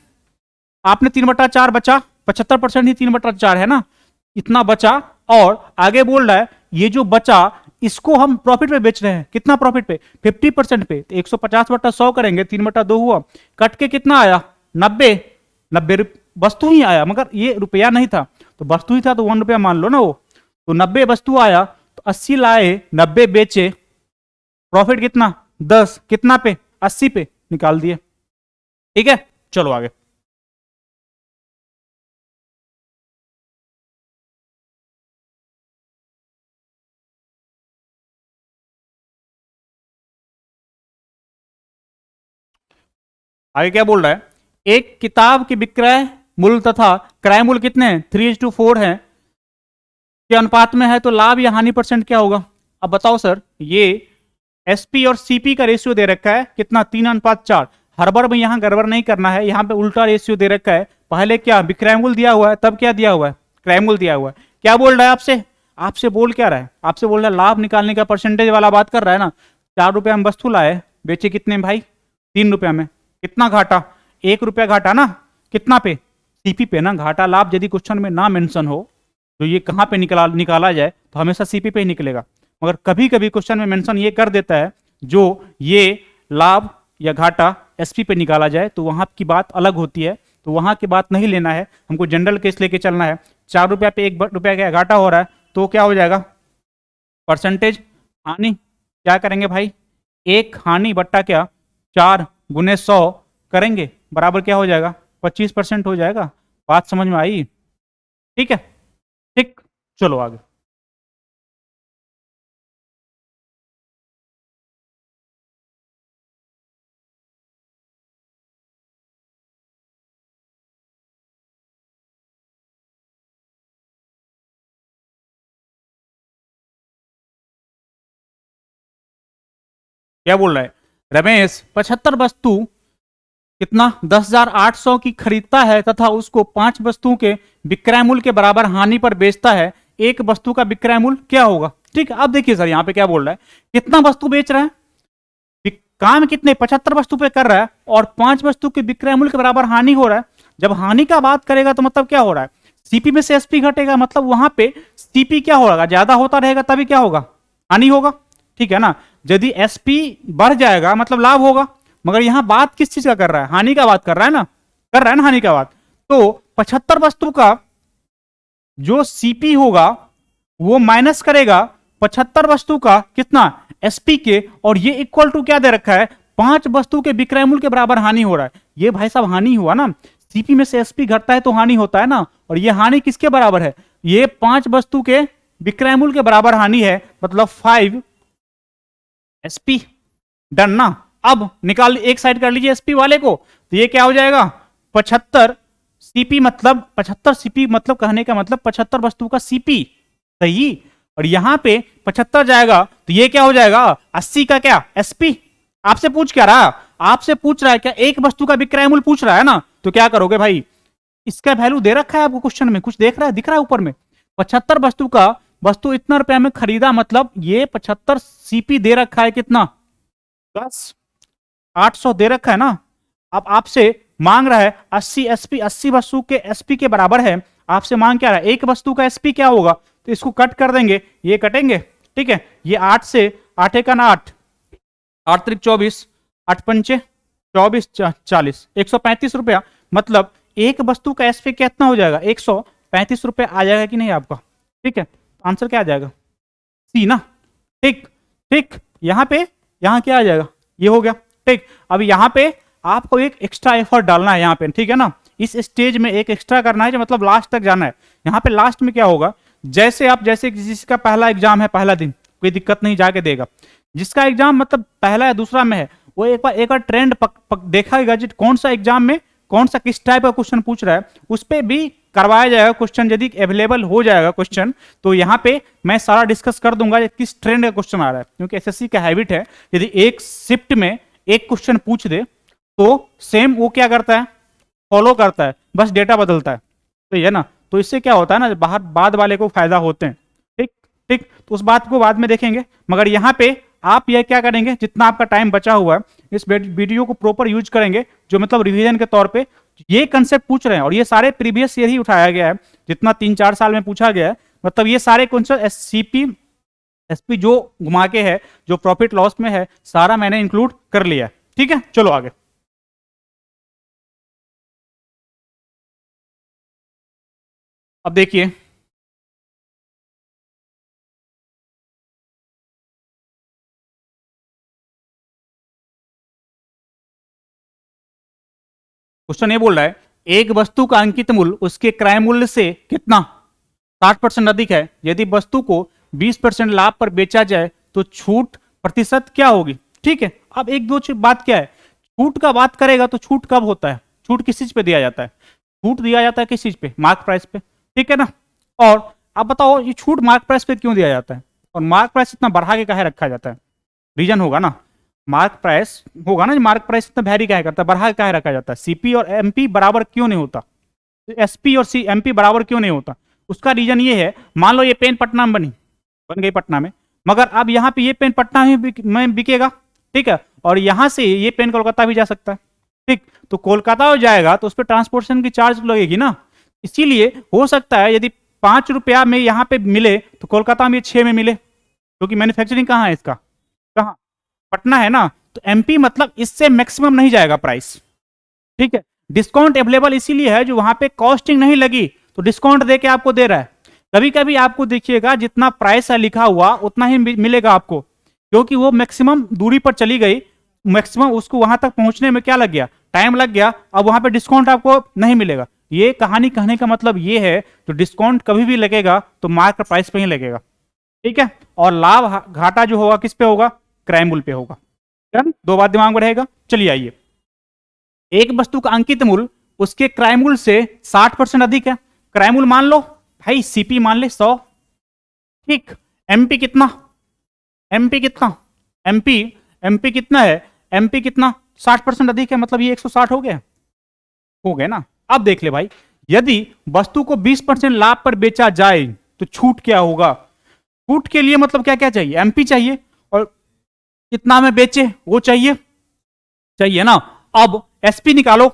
आपने 3/4 बचा, 75% ही 3/4 है ना, इतना बचा। और आगे बोल रहा है ये जो बचा इसको हम प्रॉफिट पे बेच रहे हैं, कितना प्रॉफिट पे 50% पे, तो 150/100 करेंगे 3/2 हुआ, कट के कितना आया 90, 90 वस्तु ही आया, मगर ये रुपया नहीं था, तो वस्तु ही था तो 1 रुपया मान लो ना वो, तो 90 वस्तु आया, तो 80 लाए 90 बेचे, प्रॉफिट कितना 10, कितना पे 80 पे निकाल दिए। ठीक है, चलो आगे। आगे क्या बोल रहा है, एक किताब की विक्रय मूल्य तथा क्रय मूल्य कितने हैं 3:4 है के अनुपात में है, तो लाभ या हानि परसेंट क्या होगा। अब बताओ सर, ये एसपी और सीपी का रेशियो दे रखा है कितना 3:4, हड़बड़ में यहां गड़बड़ नहीं करना है, यहां पे उल्टा रेशियो दे रखा है, पहले क्या विक्रय मूल्य दिया हुआ है, तब क्या दिया हुआ है क्रय मूल्य दिया हुआ है। क्या बोल रहा है आपसे, आपसे बोल क्या रहा है, आपसे बोल रहा है लाभ निकालने का परसेंटेज वाला बात कर रहा है ना। 4 रुपया हम वस्तु लाए, बेचे कितने में भाई 3 रुपया में, कितना घाटा 1 रुपया घाटा ना, कितना पे सीपी पे ना, घाटा लाभ यदि क्वेश्चन में ना मेंशन हो तो ये कहाँ पे निकाला जाए तो हमेशा सीपी पे ही निकलेगा, मगर कभी कभी क्वेश्चन में मेंशन ये कर देता है जो ये लाभ या घाटा एसपी पे निकाला जाए तो वहां की बात अलग होती है, तो वहां की बात नहीं लेना है, हमको जनरल केस लेके चलना है। 4 रुपया पे 1 रुपया का घाटा हो रहा है तो क्या हो जाएगा परसेंटेज हानि, क्या करेंगे भाई एक हानि बट्टा क्या 4 × 100 करेंगे, बराबर क्या हो जाएगा 25% हो जाएगा। बात समझ में आई, ठीक है। ठीक, चलो आगे। क्या बोल रहा है रमेश 75 वस्तु कितना 10,800 की खरीदता है तथा उसको 5 वस्तुओं के विक्रय मूल्य के बराबर हानि पर बेचता है, एक वस्तु का विक्रय मूल्य क्या होगा। ठीक है, अब देखिए सर यहाँ पे क्या बोल रहा है, कितना वस्तु बेच रहा है, काम कितने 75 वस्तु पे कर रहा है और 5 वस्तु के विक्रय मूल्य के बराबर हानि हो रहा है। जब हानि का बात करेगा तो मतलब क्या हो रहा है सीपी में से एसपी घटेगा, मतलब वहां पे सीपी क्या होगा ज्यादा होता रहेगा तभी क्या होगा हानि होगा, ठीक है ना। यदि एसपी बढ़ जाएगा मतलब लाभ होगा, मगर यहां बात किस चीज का कर रहा है हानि का बात कर रहा है ना, कर रहा है ना हानि का बात। तो 75 वस्तु का जो सीपी होगा वो माइनस करेगा 75 वस्तु का कितना एसपी के, और ये इक्वल टू क्या दे रखा है 5 वस्तु के विक्रय मूल्य के बराबर हानि हो रहा है। ये भाई साहब हानि हुआ ना, सीपी में से एसपी घटता है तो हानि होता है ना, और ये हानि किसके बराबर है ये 5 वस्तु के विक्रय मूल्य के बराबर हानि है, मतलब 5 एसपी। डन ना। अब निकाल एक साइड कर लीजिए एसपी वाले को, तो ये क्या हो जाएगा 75 सीपी, मतलब 75 सीपी मतलब कहने का मतलब 75 वस्तु का सीपी, सही। और यहां पे 75 जाएगा तो ये क्या हो जाएगा 80 का क्या एसपी। आपसे पूछ क्या रहा, आपसे पूछ रहा है क्या एक वस्तु का विक्रय मूल्य पूछ रहा है ना, तो क्या करोगे भाई इसका वैल्यू दे रखा है आपको क्वेश्चन में, कुछ देख रहा है दिख रहा है ऊपर में 75 वस्तु का वस्तु इतना रुपया में खरीदा, मतलब ये 75 सीपी दे रखा है कितना 10,800 दे रखा है ना। अब आपसे मांग रहा है 80 एसपी, 80 वस्तु के एसपी के बराबर है, आपसे मांग क्या रहा है एक वस्तु का एसपी क्या होगा, तो इसको कट कर देंगे ये कटेंगे, ठीक है। ये 8 से 8 का ना 8 8 त्रिक 24 8 पंचे 24 40 135 रुपया, मतलब एक वस्तु का एसपी कितना हो जाएगा 135 रुपया आ जाएगा कि नहीं आपका, ठीक है। आंसर क्या आ जाएगा सी ना। ठीक ठीक, यहां पे यहाँ क्या आ जाएगा, ये हो गया। ठीक, अब यहाँ पे आपको एक एक्स्ट्रा एफर्ट डालना है यहाँ पे, ठीक है ना, इस स्टेज में एक एक्स्ट्रा करना है जो मतलब लास्ट तक जाना है। यहाँ पे लास्ट में क्या होगा, जैसे किसी का पहला एग्जाम है, पहला दिन कोई दिक्कत नहीं, जाके देगा। जिसका एग्जाम मतलब पहला या दूसरा में है, वो एक बार ट्रेंड देखाएगा कौन सा एग्जाम में कौन सा किस टाइप का क्वेश्चन पूछ रहा है, उस पर भी करवाया जाएगा क्वेश्चन। यदि अवेलेबल हो जाएगा क्वेश्चन तो यहाँ पे मैं सारा डिस्कस कर दूंगा किस ट्रेंड का क्वेश्चन आ रहा है, क्योंकि एसएससी का हैबिट है यदि एक शिफ्ट में एक क्वेश्चन पूछ दे तो सेम वो क्या करता है, फॉलो करता है, बस डेटा बदलता है। तो ये ना, तो इससे क्या होता है ना, बाहर बाद वाले को फायदा होते हैं। ठीक ठीक, तो उस बात को बाद में देखेंगे, मगर यहाँ पे आप ये क्या करेंगे, जितना आपका टाइम बचा हुआ है इस वीडियो को प्रॉपर यूज करेंगे, जो मतलब रिवीजन के तौर पे ये कंसेप्ट पूछ रहे हैं, और ये सारे प्रीवियस ईयर ही उठाया गया है, जितना 3-4 साल में पूछा गया है, मतलब ये सारे कंसेप्ट सीपी एसपी जो घुमा के है, जो प्रॉफिट लॉस में है, सारा मैंने इंक्लूड कर लिया है। ठीक है, चलो आगे। अब देखिए, क्वेश्चन ये बोल रहा है एक वस्तु का अंकित मूल्य उसके क्रय मूल्य से कितना 60% अधिक है, यदि वस्तु को 20% लाभ पर बेचा जाए तो छूट प्रतिशत क्या होगी। ठीक है, अब एक दो बात क्या है, छूट का बात करेगा तो छूट कब होता है, छूट किस चीज पे दिया जाता है, छूट दिया जाता है किस चीज पे, मार्क प्राइस पे। ठीक है ना, और अब बताओ ये छूट मार्क प्राइस पे क्यों दिया जाता है, और मार्क प्राइस इतना बढ़ा के काहे रखा जाता है, रीजन होगा ना, मार्क प्राइस होगा ना, मार्क प्राइस इतना वैरी काहे करता है, बढ़ा के काहे रखा जाता है, सीपी और एमपी बराबर क्यों नहीं होता, एसपी और सी एमपी बराबर क्यों नहीं होता। उसका रीजन ये है, मान लो ये पेन पटना में बन गई पटना में, मगर अब यहाँ पे ये पेन पटना में बिकेगा, ठीक है, और यहाँ से ये पेन कोलकाता भी जा सकता है। ठीक, तो कोलकाता हो जाएगा तो उस पर ट्रांसपोर्टेशन की चार्ज लगेगी ना, इसीलिए हो सकता है यदि 5 रुपया में यहाँ पे मिले तो कोलकाता में 6 में मिले, क्योंकि मैन्युफैक्चरिंग कहाँ है इसका, कहाँ, पटना है ना, तो एमपी मतलब इससे मैक्सिमम नहीं जाएगा प्राइस। ठीक है, डिस्काउंट अवेलेबल इसीलिए है जो वहां पे कॉस्टिंग नहीं लगी तो डिस्काउंट दे के आपको दे रहा है। कभी कभी आपको देखिएगा जितना प्राइस है लिखा हुआ उतना ही मिलेगा आपको, क्योंकि वो मैक्सिमम दूरी पर चली गई, मैक्सिमम उसको वहां तक पहुंचने में क्या लग गया, टाइम लग गया, अब वहां पे डिस्काउंट आपको नहीं मिलेगा। ये कहानी कहने का मतलब ये है, तो डिस्काउंट कभी भी लगेगा तो मार्केट प्राइस पे ही लगेगा। ठीक है, और लाभ घाटा जो होगा किस पे होगा, क्रय मूल्य पे होगा। दो बात दिमाग में रहेगा। चलिए आइए, एक वस्तु का अंकित मूल्य उसके क्रय मूल्य से 60% अधिक है, क्रय मूल्य मान लो भाई सीपी मान ले 100। ठीक, एमपी कितना, एमपी कितना, एमपी एमपी कितना है, एमपी कितना 60% अधिक है, मतलब ये 160 हो गया ना। अब देख ले भाई, यदि वस्तु को 20% लाभ पर बेचा जाए तो छूट क्या होगा, छूट के लिए मतलब क्या क्या चाहिए, एमपी चाहिए, और कितना में बेचे वो चाहिए, चाहिए ना। अब एसपी निकालो,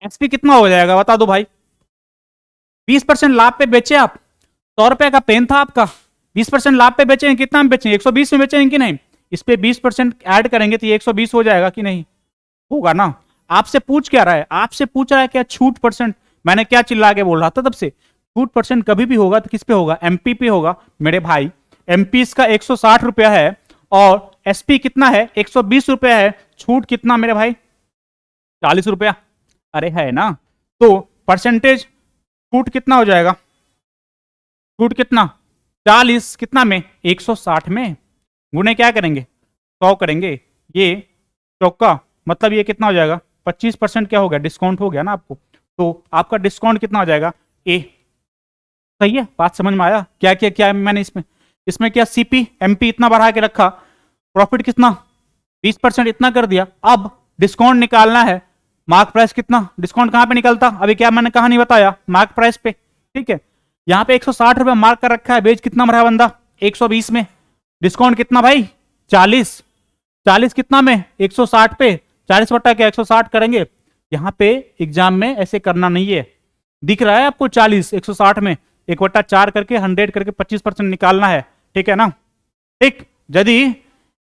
एसपी कितना हो जाएगा बता दो भाई, 20% लाभ पे बेचे आप, 100 रुपए का पेन था आपका, 20% लाभ पे बेचे, कितना में बेचे, 120 में बेचे कि नहीं, इस पे 20% ऐड करेंगे तो ये 120 हो जाएगा कि नहीं, होगा ना। आपसे पूछ क्या रहा है, आपसे पूछ रहा है क्या छूट परसेंट, मैंने क्या चिल्ला के बोल रहा था तब से, छूट परसेंट कभी भी होगा तो किस पे होगा, एमपी पे होगा मेरे भाई। एमपी इसका 160 रुपया है और एसपी कितना है 120 रुपया है, छूट कितना मेरे भाई 40 रुपया, अरे है ना। तो परसेंटेज छूट कितना हो जाएगा, छूट कितना 40 कितना में 160 में, गुणे क्या करेंगे 100 करेंगे, ये चौका मतलब ये कितना हो जाएगा 25% क्या हो गया, डिस्काउंट हो गया ना आपको, तो आपका डिस्काउंट कितना हो जाएगा ए। सही है, बात समझ में आया, क्या क्या क्या मैंने इसमें इसमें क्या सीपी एमपी इतना बढ़ा के रखा, प्रॉफिट कितना 20% इतना कर दिया, अब डिस्काउंट निकालना है, मार्क प्राइस कितना, डिस्काउंट कहां पे निकलता, अभी क्या मैंने कहा नहीं बताया, मार्क प्राइस पे। ठीक है, यहाँ पे 160 रुपए मार्क कर रखा है, बेच कितना भरा बंदा 120 में, डिस्काउंट कितना भाई 40, 40 कितना में 160 पे, 40 बटा क्या 160 करेंगे, यहाँ पे एग्जाम में ऐसे करना नहीं है, दिख रहा है आपको 40 160 में 1/4 करके 100 करके 25% निकालना है। ठीक है ना। ठीक, यदि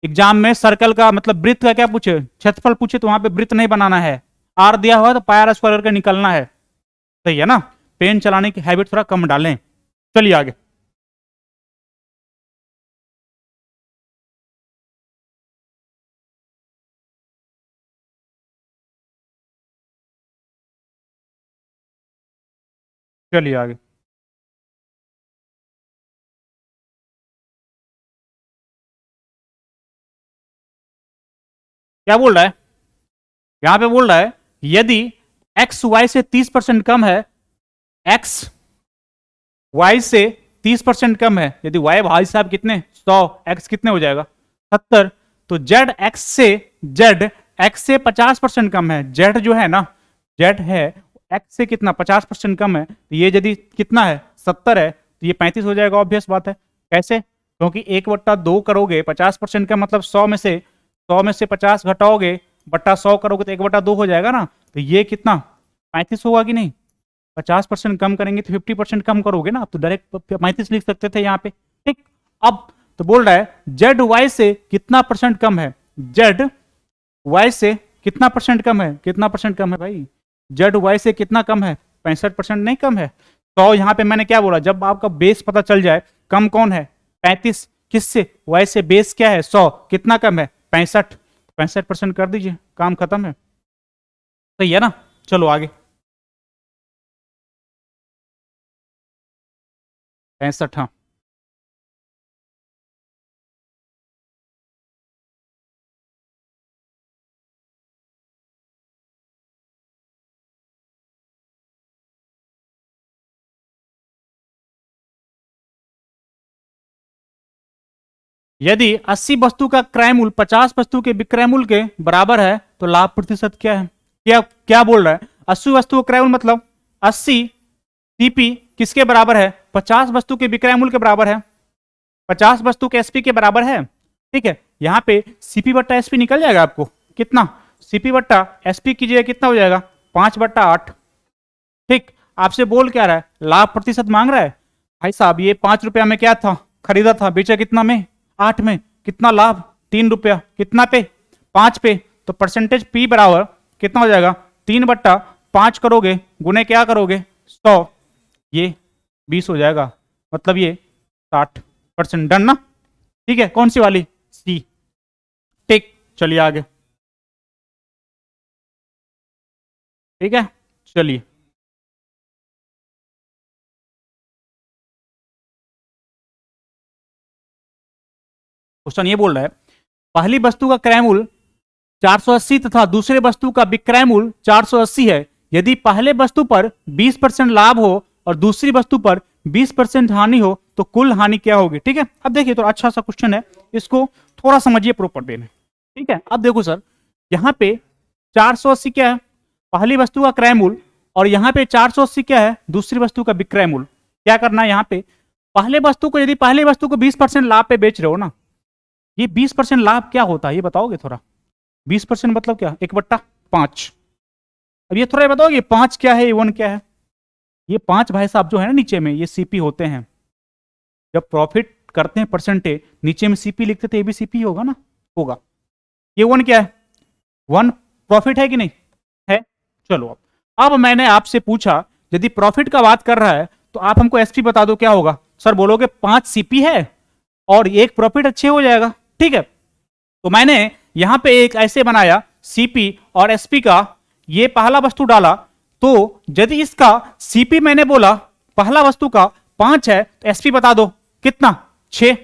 एग्जाम में सर्कल का मतलब वृत्त का क्या पूछे, क्षेत्रफल पूछे तो वहां पे वृत्त नहीं बनाना है, आर दिया हुआ तो पायर स्क्वायर करके निकलना है। सही है ना, पेन चलाने की हैबिट थोड़ा कम डालें। चलिए आगे। चलिए आगे। क्या बोल रहा है? यहां पे बोल रहा है यदि एक्स वाई से 30% कम है, एक्स वाई से 30% कम है, यदि वाई भाई साहब कितने 100, एक्स कितने हो जाएगा 70, तो जेड एक्स से 50% कम है, जेड जो है ना, जेड है एक्स से कितना 50% कम है, तो ये यदि कितना है 70 है, तो ये 35 हो जाएगा। ऑब्वियस बात है। कैसे? क्योंकि 1/2 करोगे 50% का मतलब 100 में से 50 घटाओगे बट्टा 100 करोगे तो 1/2 हो जाएगा ना, तो ये कितना 35 होगा कि नहीं? 50% कम करेंगे तो 50% कम करोगे ना, तो डायरेक्ट 35 लिख सकते थे यहाँ पे। ठीक। अब तो बोल रहा है जेड वाई से कितना परसेंट कम है, जेड वाई से कितना परसेंट कम है, कितना परसेंट कम है भाई, जेड वाई से कितना कम है, 65% नहीं कम है। तो यहाँ पे मैंने क्या बोला, जब आपका बेस पता चल जाए कम कौन है 35, किससे, वाई से, बेस क्या है 100, कितना कम है 65, 65% कर दीजिए, काम खत्म है। सही है ना? चलो आगे। 65, हाँ। यदि 80 वस्तु का क्रय मूल्य 50 वस्तु के विक्रय मूल्य के बराबर है तो लाभ प्रतिशत क्या है? क्या क्या बोल रहा है? 80 वस्तु का क्रय मूल्य मतलब 80 सीपी किसके बराबर है? 50 वस्तु के विक्रय मूल्य के बराबर है, 50 वस्तु के एसपी के बराबर है। ठीक है, यहां पे सीपी बट्टा एसपी निकल जाएगा आपको, कितना सीपी बट्टा एसपी कीजिएगा कितना हो जाएगा 5/8। ठीक। आपसे बोल क्या रहा है? लाभ प्रतिशत मांग रहा है। भाई साहब ये 5 रुपया में क्या था, खरीदा था, बेचा कितना में 8 में, कितना लाभ 3 रुपया, कितना पे 5 पे, तो परसेंटेज पी बराबर कितना हो जाएगा 3/5 करोगे गुने क्या करोगे 100, ये 20 हो जाएगा, मतलब ये 60%। डन ना? ठीक है, कौन सी वाली? सी। ठीक, चलिए आगे। ठीक है, चलिए। क्वेश्चन ये बोल रहा है पहली वस्तु का क्रय मूल्य 480 तथा दूसरे वस्तु का विक्रय मूल्य 480 है। यदि पहले वस्तु पर 20% लाभ हो और दूसरी वस्तु पर 20% हानि हो तो कुल हानि क्या होगी? ठीक है, अब देखिए तो अच्छा सा क्वेश्चन है, इसको थोड़ा समझिए प्रॉपर वे में। ठीक है, अब देखो सर, यहाँ पे 480 क्या है? पहली वस्तु का क्रय मूल्य, और यहाँ पे 480 क्या है? दूसरी वस्तु का विक्रय मूल्य। क्या करना है यहाँ पे? पहले वस्तु को, यदि पहले वस्तु को 20% लाभ पे बेच रहे हो ना, ये 20% लाभ क्या होता है ये बताओगे थोड़ा? 20% मतलब क्या? 1/5। अब ये थोड़ा बताओगे 5 क्या है, 1 क्या है? ये 5 भाई साहब जो है ना नीचे में, ये सीपी होते हैं। जब प्रॉफिट करते हैं परसेंटेज, नीचे में सीपी लिखते थे, ये भी सीपी होगा ना, होगा। ये 1 क्या है? 1 प्रॉफिट है कि नहीं है? चलो अब मैंने आपसे पूछा यदि प्रॉफिट का बात कर रहा है तो आप हमको एसपी बता दो क्या होगा? सर बोलोगे 5 सीपी है और 1 प्रॉफिट, अच्छे हो जाएगा। ठीक है, तो मैंने यहां पे एक ऐसे बनाया सीपी और एसपी का, ये पहला वस्तु डाला, तो यदि इसका सीपी मैंने बोला पहला वस्तु का 5 है तो एसपी बता दो कितना, 6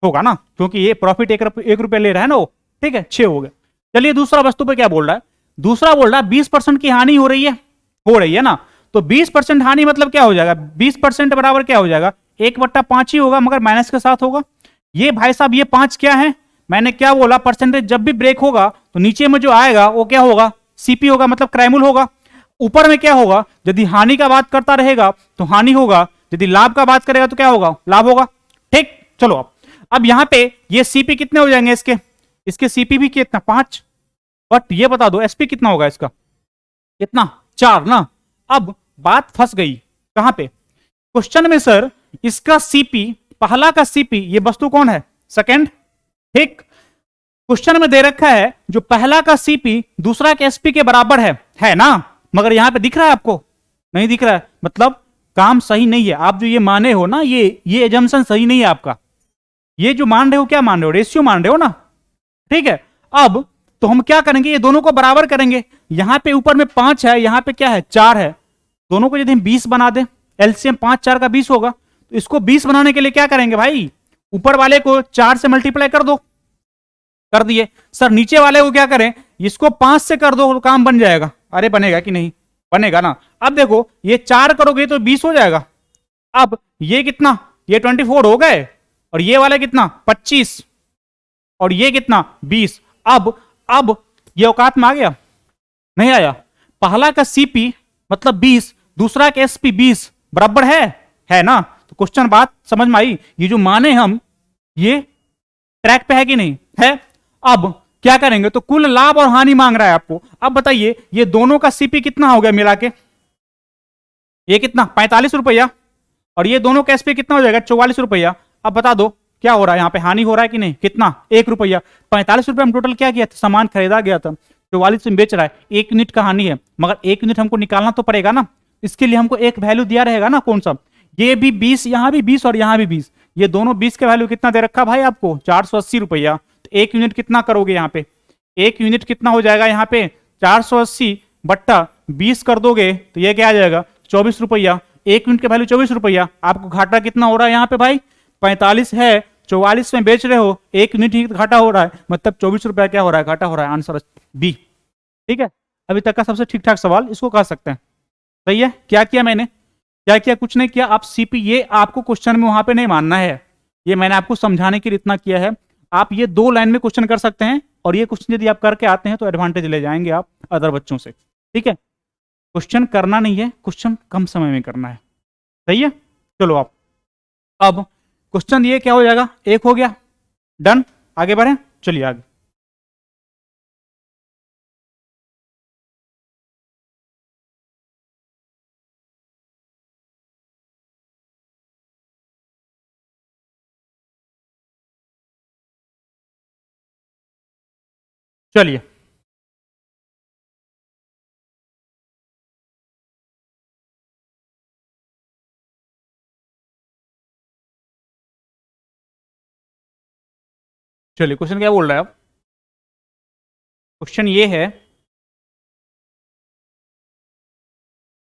होगा ना, क्योंकि ये प्रॉफिट 1 रुपया ले रहा है ना वो। ठीक है, 6 हो गए। चलिए दूसरा वस्तु पे क्या बोल रहा है? दूसरा बोल रहा है 20% की हानि हो रही है ना, तो 20% हानि मतलब क्या हो जाएगा? 20% बराबर क्या हो जाएगा? 1/5 ही होगा, मगर माइनस के साथ होगा। ये भाई साहब ये 5 क्या है? मैंने क्या बोला? परसेंटेज जब भी ब्रेक होगा तो नीचे में जो आएगा वो क्या होगा? सीपी होगा, मतलब क्राइमूल होगा। ऊपर में क्या होगा? यदि हानि का बात करता रहेगा तो हानि होगा, यदि लाभ का बात करेगा तो क्या होगा? लाभ होगा। ठीक, चलो अब यहां पे ये सीपी कितने हो जाएंगे इसके सीपी भी कितना 5, बट ये बता दो एसपी कितना होगा इसका? कितना? 4 ना। अब बात फंस गई कहां पे? क्वेश्चन में सर इसका सीपी, पहला का सीपी, ये वस्तु कौन है? सेकंड। ठीक, क्वेश्चन में दे रखा है जो पहला का सीपी दूसरा के एसपी के बराबर है ना, मगर यहां पे दिख रहा है आपको? नहीं दिख रहा है, मतलब काम सही नहीं है। आप जो ये माने हो ना, ये एजम्पशन सही नहीं है आपका। ये जो मान रहे हो, क्या मान रहे हो? रेशियो मान रहे हो ना। ठीक है, अब तो हम क्या करेंगे? ये दोनों को बराबर करेंगे। यहां पे ऊपर में 5 है, यहां पे क्या है? 4 है। दोनों को यदि हम 20 बना दें एलसीएम 5 4 का 20 होगा। तो इसको 20 बनाने के लिए क्या करेंगे भाई, ऊपर वाले को 4 से मल्टीप्लाई कर दो, कर दिए। सर नीचे वाले को क्या करें, इसको 5 से कर दो, काम बन जाएगा। अरे बनेगा कि नहीं, बनेगा ना। अब देखो ये 4 करोगे तो 20 हो जाएगा। अब ये कितना, ये 24 हो गए, और ये वाला कितना 25, और ये कितना 20। अब ये औकात में आ गया, नहीं आया। पहला का सीपी मतलब 20, दूसरा का एसपी 20 बराबर है ना। तो क्वेश्चन बात समझ में आई, ये जो माने हम ये ट्रैक पे है कि नहीं है। अब क्या करेंगे, तो कुल लाभ और हानि मांग रहा है आपको। अब बताइए ये दोनों का सीपी कितना हो गया मिला के, ये कितना 45 रुपया, और ये दोनों का एसपी कितना हो जाएगा 44 रुपया। अब बता दो क्या हो रहा है, यहां पे हानि हो रहा है कि नहीं, कितना 1 रुपया। 45 रुपया हम टोटल क्या किया था, सामान खरीदा गया था, 44 में बेच रहा है, 1 यूनिट का हानि है। मगर 1 यूनिट हमको निकालना तो पड़ेगा ना, इसके लिए हमको एक वैल्यू दिया रहेगा ना, कौन सा, ये भी 20, यहां भी 20 और यहां भी 20। ये दोनों 20 के वैल्यू कितना दे रखा भाई आपको 480 रुपया। तो 1 यूनिट कितना करोगे यहाँ पे, 1 यूनिट कितना हो जाएगा यहाँ पे 480 बट्टा 20 कर दोगे तो ये क्या आ जाएगा 24 रुपया। 1 यूनिट का वैल्यू 24 रुपया। आपको घाटा कितना हो रहा है यहाँ पे भाई 45 है, 44 में बेच रहे हो, 1 यूनिट ही घाटा हो रहा है, मतलब 24 रुपया क्या हो रहा है, घाटा हो रहा है। Answer B. ठीक है, अभी तक का सबसे ठीक ठाक सवाल इसको कह सकते हैं। सही है, क्या किया मैंने, क्या किया, कुछ नहीं किया। आप सीपी, ये आपको क्वेश्चन में वहां पे नहीं मानना है, ये मैंने आपको समझाने के लिए इतना किया है। आप ये 2 लाइन में क्वेश्चन कर सकते हैं, और ये क्वेश्चन यदि आप करके आते हैं तो एडवांटेज ले जाएंगे आप अदर बच्चों से। ठीक है, क्वेश्चन करना नहीं है, क्वेश्चन कम समय में करना है। सही है, चलो आप अब क्वेश्चन ये क्या हो जाएगा, 1 हो गया, डन। आगे बढ़े, चलिए आगे। चलिए चलिए क्वेश्चन क्या बोल रहा है अब, क्वेश्चन ये है,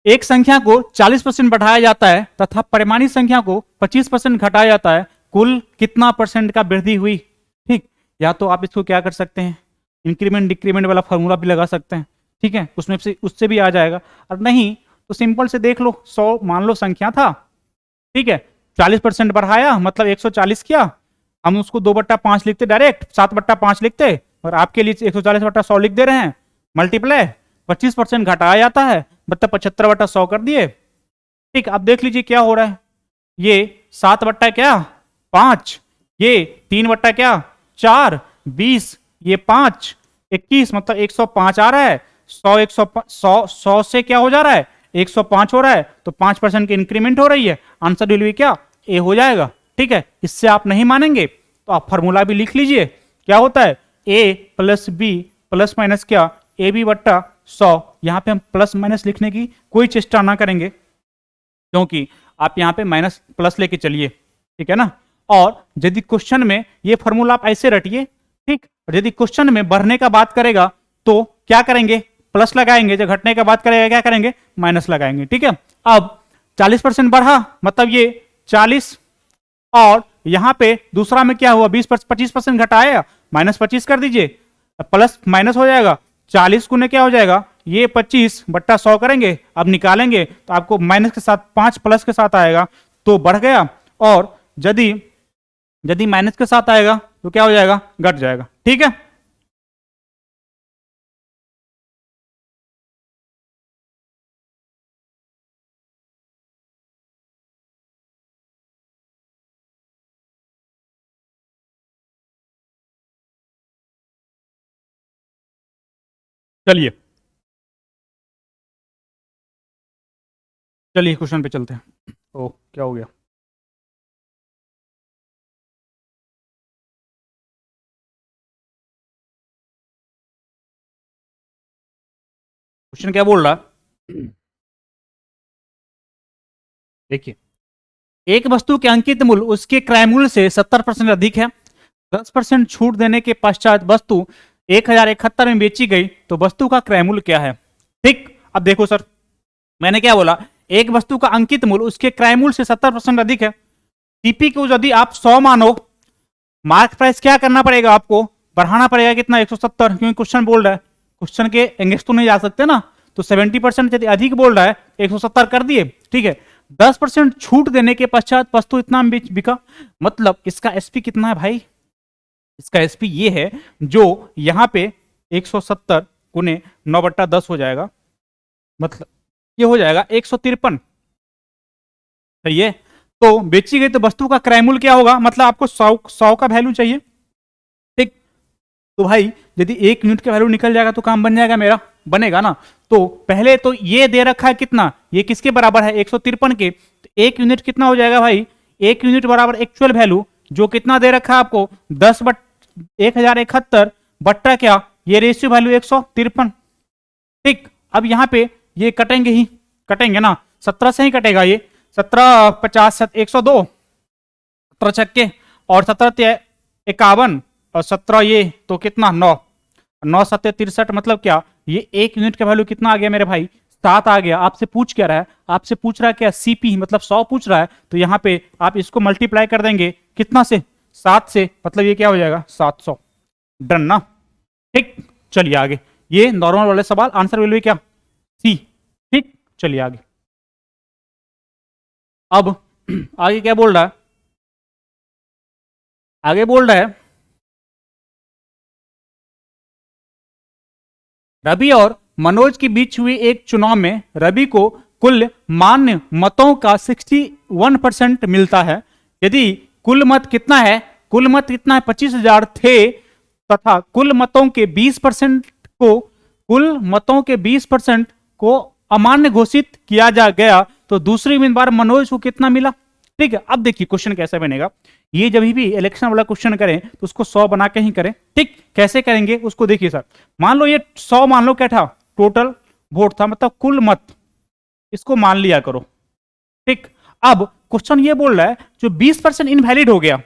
एक संख्या को 40% बढ़ाया जाता है तथा परिमाणी संख्या को 25% घटाया जाता है, कुल कितना परसेंट का वृद्धि हुई। ठीक, या तो आप इसको क्या कर सकते हैं, इंक्रीमेंट डिक्रीमेंट वाला फॉर्मूला भी लगा सकते हैं। ठीक है, उसमें से उससे भी आ जाएगा, और नहीं तो सिंपल से देख लो, 100 मान लो संख्या था, ठीक है, 40% बढ़ाया मतलब 140 किया, हम उसको 2/5 लिखते, डायरेक्ट 7/5 लिखते, और आपके लिए 140/100 लिख दे रहे हैं, मल्टीप्लाई 25% घटाया जाता है मतलब 75/100 कर दिए। ठीक, अब देख लीजिए क्या हो रहा है, ये 7/5, ये 3/4, 20, ये 5, 21 मतलब 105 आ रहा है। 100 से क्या हो जा रहा है 105 हो रहा है, तो 5% की इंक्रीमेंट हो रही है, आंसर डिलीवरी क्या ए हो जाएगा। ठीक है, इससे आप नहीं मानेंगे तो आप फॉर्मूला भी लिख लीजिए, क्या होता है ए प्लस बी प्लस माइनस क्या ए बी बट्टा 100। यहां पे हम प्लस माइनस लिखने की कोई चेष्टा ना करेंगे, क्योंकि आप यहां पे माइनस प्लस लेके चलिए, ठीक है ना। और यदि क्वेश्चन में ये फॉर्मूला आप ऐसे रटिए, ठीक, और यदि क्वेश्चन में बढ़ने का बात करेगा तो क्या करेंगे, प्लस लगाएंगे, जब घटने का बात करेगा क्या करेंगे, माइनस लगाएंगे। ठीक है, अब 40% बढ़ा मतलब ये 40, और यहां पे दूसरा में क्या हुआ 25% घटाया, -25 कर दीजिए, प्लस माइनस हो जाएगा, 40 गुने क्या हो जाएगा ये 25/100 करेंगे। अब निकालेंगे तो आपको माइनस के साथ 5 प्लस के साथ आएगा तो बढ़ गया, और यदि यदि माइनस के साथ आएगा तो क्या हो जाएगा, घट जाएगा। ठीक है, चलिए चलिए क्वेश्चन पे चलते हैं। ओ क्या हो गया, क्वेश्चन क्या बोल रहा है, देखिए, एक वस्तु के अंकित मूल्य उसके क्रय मूल्य से 70% अधिक है, 10% छूट देने के पश्चात वस्तु 1071 में बेची गई, तो वस्तु का क्रय मूल्य क्या है। ठीक, अब देखो सर, मैंने क्या बोला, एक वस्तु का अंकित मूल्य उसके क्रय मूल्य से 70% अधिक है। सीपी को यदि आप 100 मानो, मार्क प्राइस क्या करना पड़ेगा, आपको बढ़ाना पड़ेगा कितना, 170, क्योंकि क्वेश्चन बोल रहा है, क्वेश्चन के एंगेस्ट तो नहीं जा सकते ना, तो 70% यदि अधिक बोल रहा है 170 कर दिए, ठीक है। 10% छूट देने के पश्चात वस्तु इतना बिका, मतलब इसका एसपी कितना है भाई, इसका एसपी ये है जो यहां पे 170 गुने 9/10 हो जाएगा, मतलब ये हो जाएगा 153। सही है। तो बेची गई तो वस्तु का क्रय मूल्य क्या होगा, मतलब आपको 100 का वैल्यू चाहिए, ठीक। तो भाई यदि 1 यूनिट का वैल्यू निकल जाएगा तो काम बन जाएगा मेरा, बनेगा ना। तो पहले तो ये दे रखा है कितना, ये किसके बराबर है, 153 के। तो 1 यूनिट कितना हो जाएगा भाई, 1 यूनिट बराबर एक्चुअल वैल्यू जो कितना दे रखा है आपको 10/1071 बट्टा क्या, ये रेशियो वैल्यू 153, ठीक। अब यहां पे ये कटेंगे ही, कटेंगे ना, 17 से ही कटेगा ये, 17 50 102, 17 छक्के और 17 51 और 17 ये तो कितना 9, 9 7 63, मतलब क्या, ये 1 यूनिट का वैल्यू कितना आ गया मेरे भाई, 7 आ गया। आपसे पूछ क्या रहा है, आपसे पूछ रहा है क्या, सीपी मतलब 100 पूछ रहा है, तो यहाँ पे आप इसको मल्टीप्लाई कर देंगे कितना से, 7 से, मतलब ये क्या हो जाएगा 700, डन ना, ठीक। चलिए आगे, ये नॉर्मल वाले सवाल, आंसर विल बी क्या, सी, ठीक। चलिए आगे, अब आगे क्या बोल रहा है, आगे बोल रहा है रवि और मनोज के बीच हुए एक चुनाव में रवि को कुल मान्य मतों का 61% मिलता है। यदि कुल मत कितना है, कुल मत कितना है 25,000 थे, तथा कुल मतों के 20% को, कुल मतों के 20% को अमान्य घोषित किया जा गया, तो दूसरी उम्मीदवार मनोज को कितना मिला, ठीक है। अब देखिए क्वेश्चन कैसे बनेगा, ये जब भी इलेक्शन वाला क्वेश्चन करें तो उसको 100 बना के ही करें, ठीक। कैसे करेंगे उसको देखिए सर, मान लो ये 100 मान लो क्या था, टोटल वोट था, मतलब कुल मत, इसको मान लिया करो, ठीक। अब क्वेश्चन ये बोल रहा है जो 20% इनवैलिड हो गया,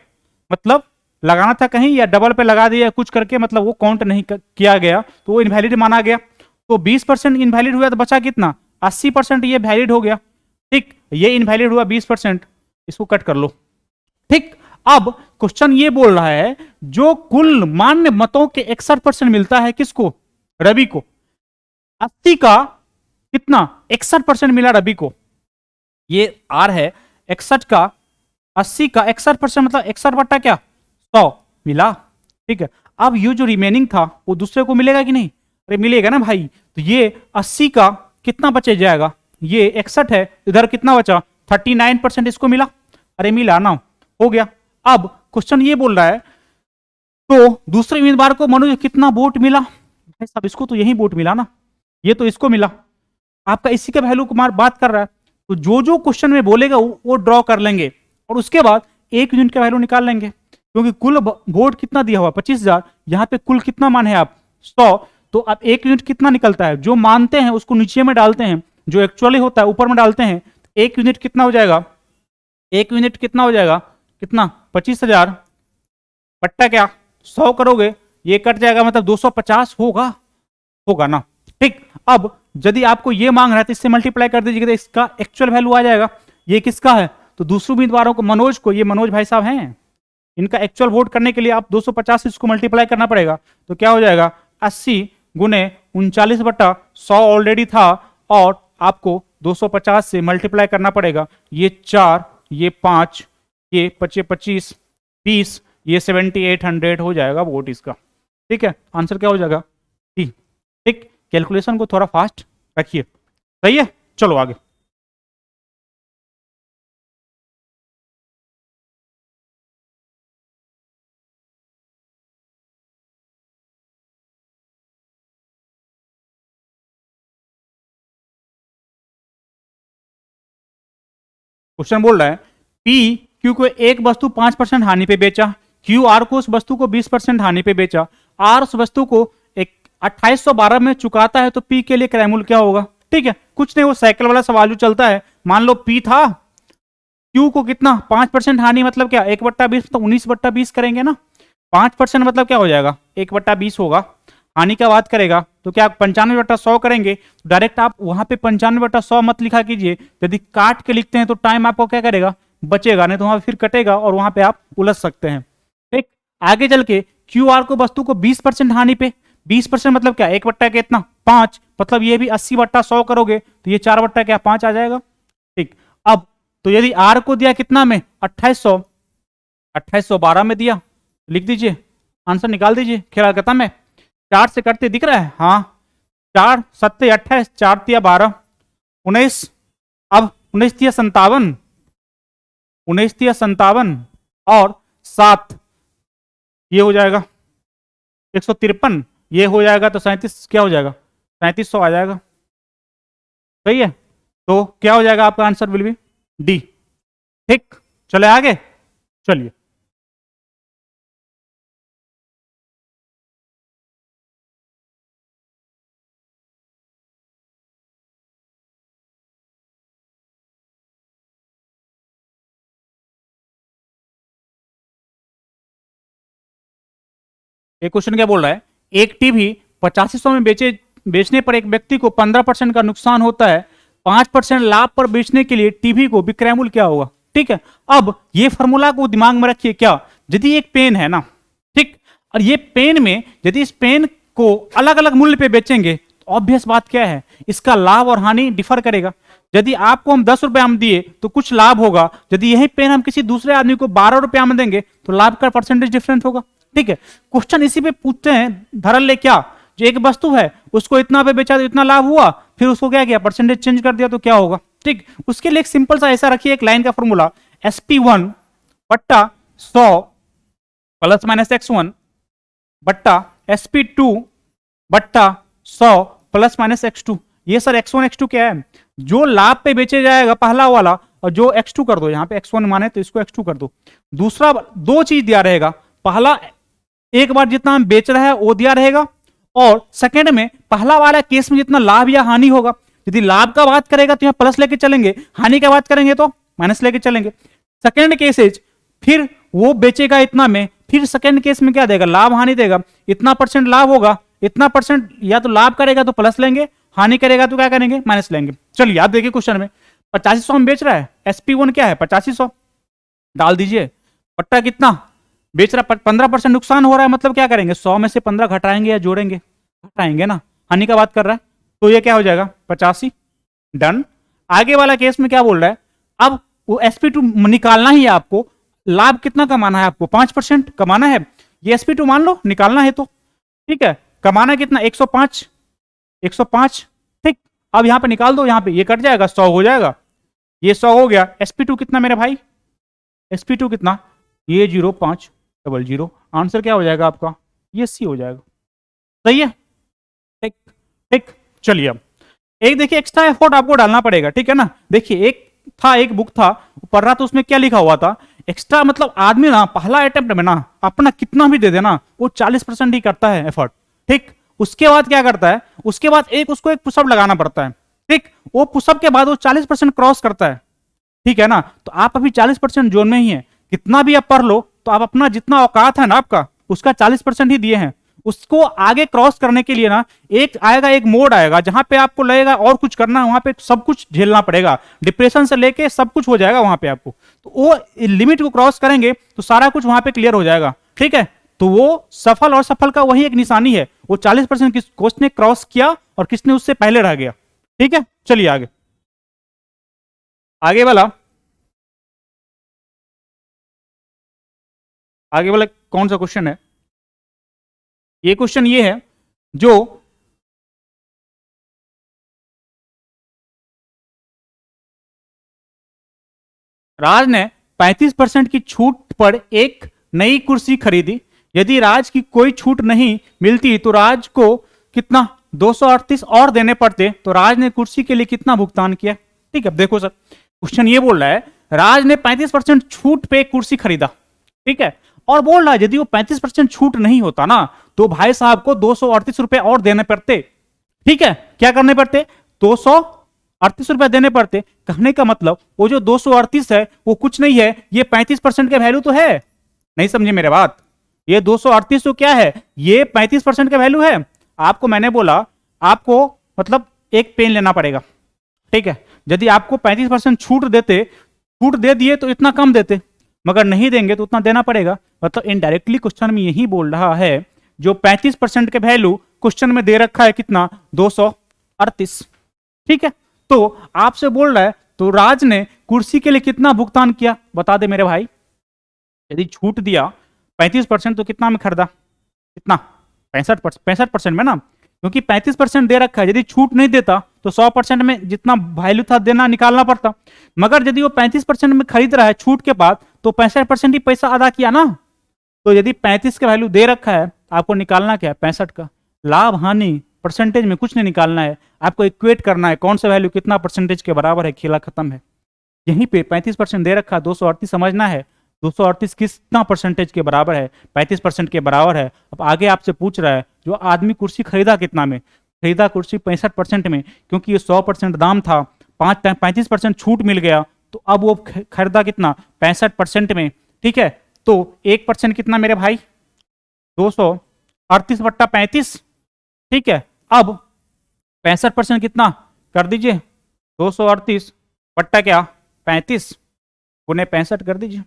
मतलब लगाना था कहीं या डबल पे लगा दिया कुछ करके, मतलब वो काउंट नहीं किया गया तो वो इनवैलिड माना गया। तो 20% इनवैलिड हुआ तो बचा कितना, 80% ये वैलिड हो गया, ठीक। ये इनवैलिड हुआ 20%, इसको कट कर लो, ठीक। अब क्वेश्चन ये बोल रहा है जो कुल मान्य मतों के 61% मिलता है किसको, रवि को, 80 का कितना 61% मिला रवि को, ये आर है 61 का, 80 का 61%, मतलब 61 बट्टा क्या 100 मिला, ठीक है। अब ये जो रिमेनिंग था वो दूसरे को मिलेगा कि नहीं, अरे मिलेगा ना भाई। तो ये 80 का कितना बचे जाएगा, ये 61 है, इधर कितना बचा 39% इसको मिला, अरे मिला ना, हो गया। अब क्वेश्चन ये बोल रहा है तो दूसरे उम्मीदवार को मनोज कितना वोट मिला, भाई साहब इसको तो यही वोट मिला ना, ये तो इसको मिला, आपका इसी का वैल्यू कुमार बात कर रहा है, तो जो जो क्वेश्चन में बोलेगा वो ड्रॉ कर लेंगे और उसके बाद 1 यूनिट का वैल्यू निकाल लेंगे, क्योंकि कुल वोट कितना दिया हुआ 25,000, यहाँ पे कुल कितना मान है आप 100, तो अब 1 यूनिट कितना निकलता है, जो मानते हैं उसको नीचे में डालते हैं, जो एक्चुअली होता है ऊपर में डालते हैं। 1 यूनिट कितना हो जाएगा, 1 यूनिट कितना हो जाएगा, कितना 25,000 बट्टा क्या 100 करोगे, ये कट जाएगा, मतलब 250 होगा, होगा ना, ठीक। अब यदि आपको ये मांग रहा है तो इससे मल्टीप्लाई कर दीजिएगा, तो इसका एक्चुअल वैल्यू आ जाएगा। ये किसका है, तो दूसरे उम्मीदवारों को मनोज को, ये मनोज भाई साहब हैं, इनका एक्चुअल वोट करने के लिए आप 250 इसको मल्टीप्लाई करना पड़ेगा, तो क्या हो जाएगा 80 गुने 39/100 ऑलरेडी था, और आपको 250 से मल्टीप्लाई करना पड़ेगा, ये 4 ये 5 ये 25 20 ये 7800 हो जाएगा वोट इसका, ठीक है। आंसर क्या हो जाएगा डी, ठीक। कैलकुलेशन को थोड़ा फास्ट रखिए, सही है। चलो आगे, क्वेश्चन बोल रहा है पी क्यू को एक वस्तु 5% हानि पे बेचा, क्यू आर को उस वस्तु को 20% हानि पे बेचा, आर उस वस्तु को 2812 में चुकाता है, तो पी के लिए क्रय मूल्य क्या होगा, ठीक है। कुछ नहीं, वो साइकिल वाला सवाल जो चलता है, मान लो पी था, क्यू को कितना 5% हानि, मतलब क्या 1/20, तो 19/20 करेंगे ना, 5% मतलब क्या हो जाएगा 1/20 होगा, हानि का बात करेगा तो क्या 95/100 करेंगे, डायरेक्ट आप वहां पे 95/100 मत लिखा कीजिए। यदि काट के लिखते हैं तो टाइम आपको क्या करेगा, बचेगा, नहीं तो वहां फिर कटेगा और वहां पे आप उलझ सकते हैं। ठीक, आगे चल के क्यू आर को वस्तु को 20% हानि पे, 20% मतलब क्या, 1/, कितना 5, मतलब ये भी 80/100 करोगे तो ये 4/, क्या 5 आ जाएगा। ठीक, अब तो यदि आर को दिया कितना में 2800, 2812 में दिया, लिख दीजिए, आंसर निकाल दीजिए, खेल खत्म है। 4 से कटते दिख रहा है, हाँ 4 7 28, 4 तिया 12, 19, अब 19 तिया 57, 19 तिया 57 और 7 ये हो जाएगा 153, ये हो जाएगा तो 37 क्या हो जाएगा, 3700 आ जाएगा। सही है, तो क्या हो जाएगा आपका आंसर विल बी डी। ठीक, चले आगे, चलिए एक क्वेश्चन क्या बोल रहा है, एक टीवी 8500 में बेचने पर एक व्यक्ति को 15% का नुकसान होता है, 5% लाभ पर बेचने के लिए टीवी को विक्रय मूल्य क्या होगा। ठीक है, अब ये फॉर्मूला को दिमाग में रखिए, क्या यदि एक पेन है ना, ठीक, और ये पेन में यदि इस पेन को अलग अलग मूल्य पे बेचेंगे तो ऑब्वियस बात क्या है, इसका लाभ और हानि डिफर करेगा। यदि आपको हम 10 रुपए हम दिए तो कुछ लाभ होगा, यदि यही पेन हम किसी दूसरे आदमी को 12 रुपए में देंगे तो लाभ का परसेंटेज डिफरेंट होगा। ठीक है, क्वेश्चन इसी पे पूछते हैं, धरल ले क्या, जो एक वस्तु है उसको इतना पे बेचा तो इतना लाभ हुआ, फिर उसको क्या किया, परसेंटेज चेंज कर दिया तो क्या होगा। ठीक, उसके लिए एक सिंपल सा ऐसा रखिए, एक लाइन का फॉर्मूला, SP1 बट्टा 100 प्लस माइनस X1 बट्टा SP2 बट्टा 100 प्लस माइनस X2। ये सर X1 X2 क्या है, जो लाभ पे बेचे जाएगा पहला वाला, और जो X2 कर दो, यहां पे X1 माने तो इसको X2 कर दो। दूसरा दो चीज दिया रहेगा, पहला एक बार जितना हम बेच रहे हैं वो दिया रहेगा, और सेकंड में पहला वाला केस में जितना लाभ या हानि होगा। यदि लाभ का बात करेगा तो यहाँ प्लस लेके चलेंगे, हानि का बात करेंगे तो माइनस लेके चलेंगे। सेकंड केसेज फिर वो बेचेगा इतना में, फिर सेकंड केस में क्या देगा, लाभ हानि देगा, इतना परसेंट लाभ होगा, इतना परसेंट या तो लाभ करेगा तो प्लस लेंगे, हानि करेगा तो क्या करेंगे, माइनस लेंगे। चलिए आप देखिए क्वेश्चन में 8500 में बेच रहा है, SP1 क्या है 8500, डाल दीजिए, पट्टा कितना बेच रहा, 15% नुकसान हो रहा है, मतलब क्या करेंगे, 100 में से 15 घटाएंगे या जोड़ेंगे, घटाएंगे ना, हानि का बात कर रहा है, तो ये क्या हो जाएगा 85, डन। आगे वाला केस में क्या बोल रहा है, अब वो SP2 निकालना ही है आपको, लाभ कितना कमाना है आपको, 5% कमाना है, ये SP2 मान लो निकालना है तो, ठीक है, कमाना कितना 105, 105। ठीक, अब यहां पे निकाल दो, यहां पे ये कट जाएगा, 100 हो जाएगा, ये 100 हो गया, SP2 कितना मेरे भाई, SP2 कितना, ये 0500, आंसर क्या हो जाएगा आपका, ये सी हो जाएगा। सही है, ठीक ठीक। चलिए अब एक देखिए एक्स्ट्रा एफर्ट आपको डालना पड़ेगा, ठीक है ना। देखिए एक था, एक बुक था पढ़ रहा, तो उसमें क्या लिखा हुआ था, एक्स्ट्रा मतलब आदमी ना पहला अटेम्प्ट में ना अपना कितना भी दे देना वो 40% ही करता है एफर्ट। ठीक, उसके बाद क्या करता है, उसके बाद उसको एक पुशअप लगाना पड़ता है। ठीक, वो पुशअप के बाद वो 40% क्रॉस करता है, ठीक है ना। तो आप अभी 40% जोन में ही है, कितना भी आप पढ़ लो तो आप अपना जितना औकात है ना आपका उसका 40% ही दिए हैं। उसको आगे क्रॉस करने के लिए ना एक आएगा, एक मोड आएगा जहां पे आपको लगेगा और कुछ करना है, वहां पे सब कुछ झेलना पड़ेगा, डिप्रेशन से लेके सब कुछ हो जाएगा वहां पे आपको। तो वो लिमिट को क्रॉस करेंगे तो सारा कुछ वहां पे क्लियर हो जाएगा, ठीक है। तो वो सफल और सफल का वही एक निशानी है, वो 40% किसने क्रॉस किया और किसने उससे पहले रह गया। ठीक है, चलिए आगे, आगे वाला कौन सा क्वेश्चन है, ये क्वेश्चन ये है जो राज ने 35% की छूट पर एक नई कुर्सी खरीदी। यदि राज की कोई छूट नहीं मिलती तो राज को कितना 238 और देने पड़ते, तो राज ने कुर्सी के लिए कितना भुगतान किया। ठीक है, देखो सर क्वेश्चन ये बोल रहा है राज ने 35% छूट पे कुर्सी खरीदा, ठीक है, और बोल रहा है यदि वो 35% छूट नहीं होता ना तो भाई साहब को 238 रुपए और देने पड़ते। ठीक है, क्या करने पड़ते, 238 रुपए देने पड़ते। कहने का मतलब वो जो 238 है वो कुछ नहीं है, ये 35% का वैल्यू तो है, नहीं समझे मेरे बात, ये 238 तो क्या है, ये 35% का वैल्यू है। आपको मैंने बोला आपको मतलब एक पेन लेना पड़ेगा, ठीक है। यदि आपको 35% छूट दे दिए तो इतना कम देते, मगर नहीं देंगे तो उतना देना पड़ेगा। मतलब इनडायरेक्टली क्वेश्चन में यही बोल रहा है, जो 35% के वैल्यू क्वेश्चन में दे रखा है कितना, 238, ठीक है। तो आपसे बोल रहा है तो राज ने कुर्सी के लिए कितना भुगतान किया, बता दे मेरे भाई। यदि छूट दिया 35% तो कितना में खरीदा, कितना, 65% में ना, क्योंकि 35% दे रखा है। यदि छूट नहीं देता तो 100% में जितना वैल्यू था देना निकालना पड़ता, मगर यदि वो 35% में खरीद रहा है छूट के बाद तो 65% ही पैसा अदा किया ना। तो यदि 35 का वैल्यू दे रखा है, आपको निकालना क्या है, 65 का। लाभ हानि परसेंटेज में कुछ नहीं निकालना है, आपको इक्वेट करना है कौन सा वैल्यू कितना परसेंटेज के बराबर है, खेला खत्म है। यहीं पे 35% दे रखा है, 238 समझना है, 238 कितना परसेंटेज के बराबर है, 35% के बराबर है। अब आगे आपसे पूछ रहा है जो आदमी कुर्सी खरीदा कितना में, खरीदा कुर्सी 65% में, क्योंकि ये 100% दाम था, 35% छूट मिल गया, तो अब वो खरीदा कितना, 65% में, ठीक है। तो 1% कितना मेरे भाई, 238/35, ठीक है। अब 65% कितना कर दीजिए, 238 बट्टा क्या 35 गुने 65 कर दीजिए,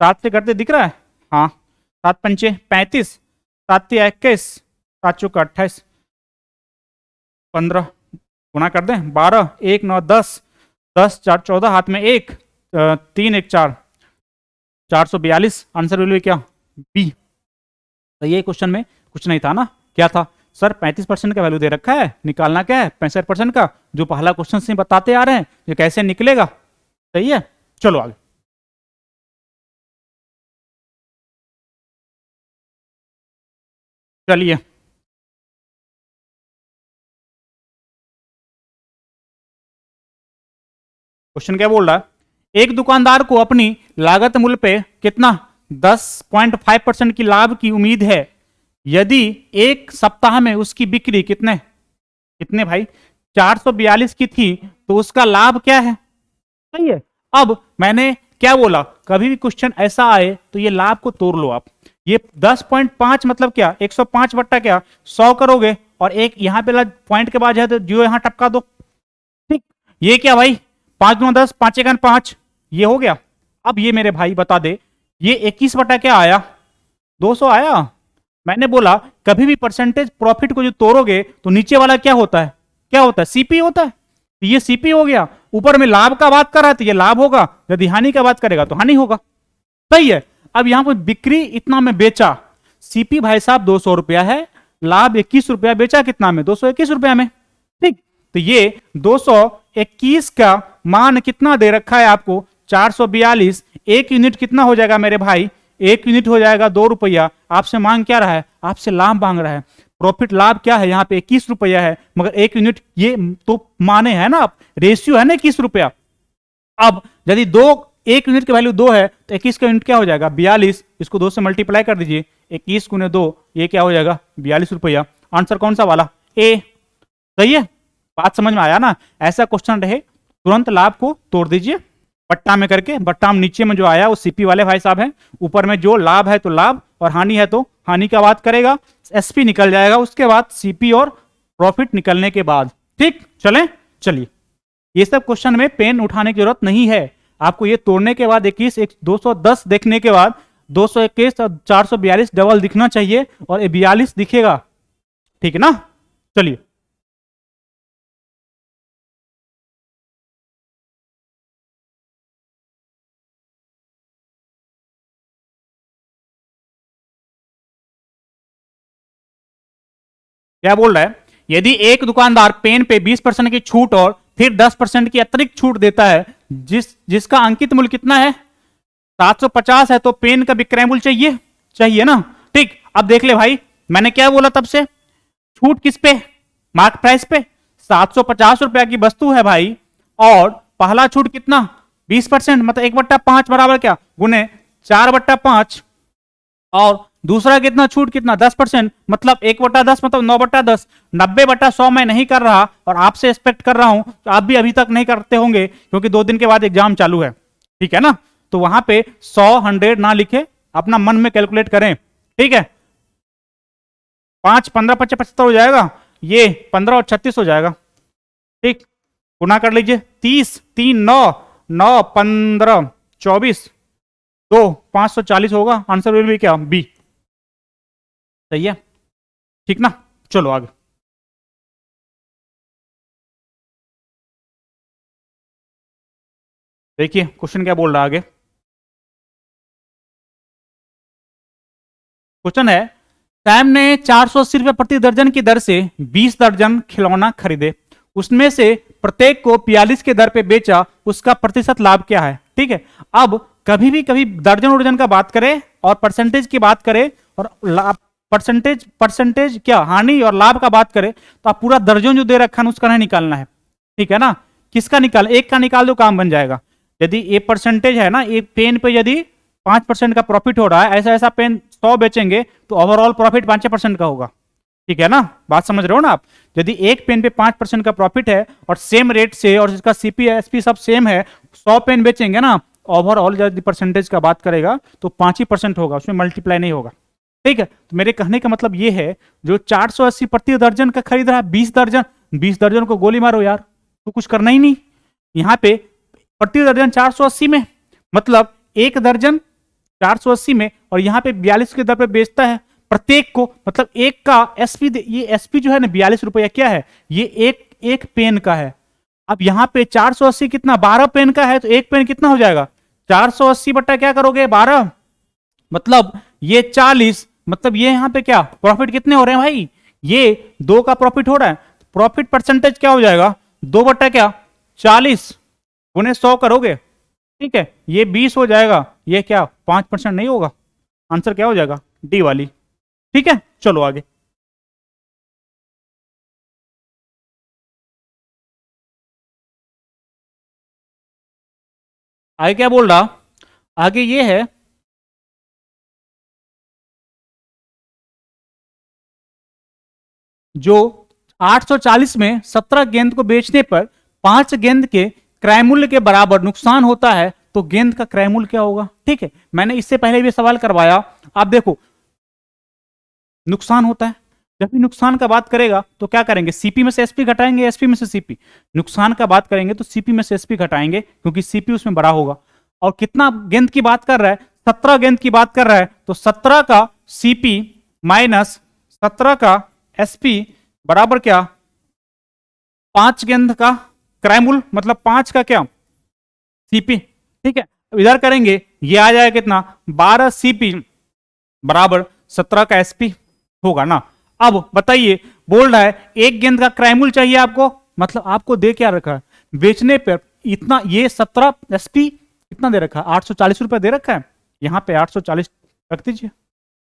7 से करते दिख रहा है, हाँ, 7 पंचे 35, 7 या 21, 7 चौका 28, 15 गुना कर दें, 12, 1 9 10, 10 4 14, हाथ में 1, 3 1 4, 442। आंसर वैल्यू क्या, बी। तो ये क्वेश्चन में कुछ नहीं था ना, क्या था सर, 35% का वैल्यू दे रखा है, निकालना क्या है 65% का, जो पहला क्वेश्चन से बताते आ रहे हैं, ये कैसे निकलेगा, सही है। चलो आगे, चलिए क्वेश्चन क्या बोल रहा है, एक दुकानदार को अपनी लागत मूल्य पे कितना 10.5% की लाभ की उम्मीद है, यदि एक सप्ताह में उसकी बिक्री कितने कितने भाई 442 की थी, तो उसका लाभ क्या है, सही है। अब मैंने क्या बोला, कभी भी क्वेश्चन ऐसा आए तो ये लाभ को तोड़ लो आप। ये 10.5 मतलब क्या, 105 बट्टा क्या 100 करोगे, और एक यहां पे पॉइंट के बाद है तो जो यहां टपका दो, ठीक। ये क्या भाई, 5 9 10, 5 1 5, ये हो गया। अब ये मेरे भाई बता दे, ये 21 बटा क्या आया, 200 आया। मैंने बोला कभी भी परसेंटेज प्रॉफिट को जो तोड़ोगे तो नीचे वाला क्या होता है, क्या होता है, सीपी होता है। तो ये सीपी हो गया, ऊपर में लाभ का बात कर रहा है तो ये लाभ होगा, यदि हानि का बात करेगा तो हानि होगा, सही है। अब यहां पर बिक्री इतना में बेचा, सीपी भाई साहब 200 रुपया है, लाभ 21 रुपया, बेचा कितना में 221 रुपया में, ठीक। तो ये 221 का मान कितना दे रखा है आपको 442, एक यूनिट कितना हो जाएगा मेरे भाई, एक यूनिट हो जाएगा 2 रुपया। आपसे मांग क्या रहा है, आपसे लाभ मांग रहा है, प्रॉफिट लाभ क्या है यहाँ पे 21 रुपया है, मगर एक यूनिट ये तो माने है ना, आप रेशियो है ना 21 रुपया। अब यदि दो, एक यूनिट की वैल्यू 2 है तो 21 का यूनिट क्या हो जाएगा 42, इसको 2 से मल्टीप्लाई कर दीजिए, 21 गुने 2, ये क्या हो जाएगा 42 रुपया। आंसर कौन सा वाला, ए, सही है। बात समझ में आया ना, ऐसा क्वेश्चन रहे तुरंत लाभ को तोड़ दीजिए बट्टा में करके, बट्टा में नीचे में जो आया वो सीपी वाले भाई साहब हैं, ऊपर में जो लाभ है तो लाभ, और हानि है तो हानि का बात करेगा, एसपी निकल जाएगा उसके बाद, सीपी और प्रॉफिट निकलने के बाद, ठीक। चलिए ये सब क्वेश्चन में पेन उठाने की जरूरत नहीं है, आपको ये तोड़ने के बाद 21 210 देखने के बाद 221 और 442 डबल दिखना चाहिए, और ये 42 दिखेगा, ठीक है ना। चलिए क्या बोल रहा है, यदि एक दुकानदार पेन पे 20% की छूट और फिर 10% की अतिरिक्त छूट देता है, जिसका अंकित मूल्य कितना है 750 है, तो पेन का विक्रय मूल्य चाहिए, चाहिए ना, ठीक। अब देख ले भाई, मैंने क्या बोला तब से, छूट किस पे, मार्क प्राइस पे, 750 रुपया की वस्तु है भाई, और पहला छूट कितना 20%, मतलब 1/5 बराबर क्या गुने 4/5, और दूसरा कितना छूट कितना 10%, मतलब 1/10 मतलब 9/10, 90/100 मैं नहीं कर रहा, और आपसे एक्सपेक्ट कर रहा हूं तो आप भी अभी तक नहीं करते होंगे, क्योंकि 2 दिन के बाद एग्जाम चालू है, ठीक है ना। तो वहां पे 100 100 ना लिखे, अपना मन में कैलकुलेट करें, ठीक है। 5 15 55 75 हो जाएगा, ये 15 और 36 हो जाएगा। ठीक, गुना कर लीजिए, 30 3 9 9 15 24 2 540 होगा। आंसर विल बी क्या, बी। सही है, ठीक ना। चलो आगे। देखिए क्वेश्चन क्या बोल रहा है आगे। क्वेश्चन है, सैम ने 480 रुपये प्रति दर्जन की दर से 20 दर्जन खिलौना खरीदे, उसमें से प्रत्येक को 42 के दर पे बेचा, उसका प्रतिशत लाभ क्या है। ठीक है, अब कभी भी कभी दर्जन उर्जन का बात करें और परसेंटेज की बात करें और लाभ, परसेंटेज परसेंटेज क्या हानि और लाभ का बात करें, तो आप पूरा दर्जन जो दे रखा है उसका नहीं निकालना है। ठीक है ना, किसका निकाल, एक का निकाल दो, काम बन जाएगा। यदि ये परसेंटेज है ना, एक पेन पे यदि 5% का प्रॉफिट हो रहा है, ऐसा ऐसा पेन 100 बेचेंगे तो ओवरऑल प्रॉफिट 5% का होगा। ठीक है ना, बात समझ रहे हो ना आप। यदि एक पेन पे 5% का प्रॉफिट है और सेम रेट से और जिसका सीपी एसपी सब सेम है, 100 पेन बेचेंगे ना, ओवरऑल यदि परसेंटेज का बात करेगा तो 5% होगा, उसमें मल्टीप्लाई नहीं होगा। ठीक है, तो मेरे कहने का मतलब ये है, जो 480 प्रति दर्जन का खरीद रहा है, 20 दर्जन को गोली मारो यार, तो कुछ करना ही नहीं। यहाँ पे प्रति दर्जन 480 में, मतलब एक दर्जन 480 में, और यहाँ पे 42 के दर पे बेचता है प्रत्येक को, मतलब एक का एसपी, ये एसपी जो है ना 42 रुपया क्या है, ये एक एक पेन का है। अब यहाँ पे 480 कितना, 12 पेन का है, तो एक पेन कितना हो जाएगा, 480 बट्टा क्या करोगे 12, मतलब ये 40, मतलब ये यहाँ पे क्या प्रॉफिट कितने हो रहे हैं भाई, ये 2 का प्रॉफिट हो रहा है। प्रॉफिट परसेंटेज क्या हो जाएगा, 2 बट्टा क्या 40 गुने 100 करोगे। ठीक है, ये 20 हो जाएगा, ये क्या 5% नहीं होगा। आंसर क्या हो जाएगा, डी वाली। ठीक है, चलो आगे। आगे क्या बोल रहा, आगे ये है, जो 840 में 17 गेंद को बेचने पर 5 गेंद के क्रय मूल्य के बराबर नुकसान होता है, तो गेंद का क्रय मूल्य क्या होगा। ठीक है, मैंने इससे पहले भी सवाल करवाया। आप देखो, नुकसान होता है, जब भी नुकसान का बात करेगा तो क्या करेंगे, सीपी में से एसपी घटाएंगे, एसपी में से सीपी। नुकसान का बात करेंगे तो सीपी में से एसपी घटाएंगे, क्योंकि सीपी उसमें बड़ा होगा। और कितना गेंद की बात कर रहा है, 17 गेंद की बात कर रहा है, तो 17 का सीपी माइनस 17 का एसपी बराबर क्या, 5 गेंद का क्रैमुल, मतलब 5 का क्या सीपी। ठीक है, इधर करेंगे, ये आ जाएगा कितना 12 सीपी बराबर 17 का एसपी होगा ना। अब बताइए, बोल रहा है एक गेंद का क्रैमुल चाहिए आपको, मतलब आपको दे क्या रखा है बेचने पर इतना, ये 17 एसपी कितना दे रखा है, 840 रुपए दे रखा है, यहां पे 840 रख दीजिए।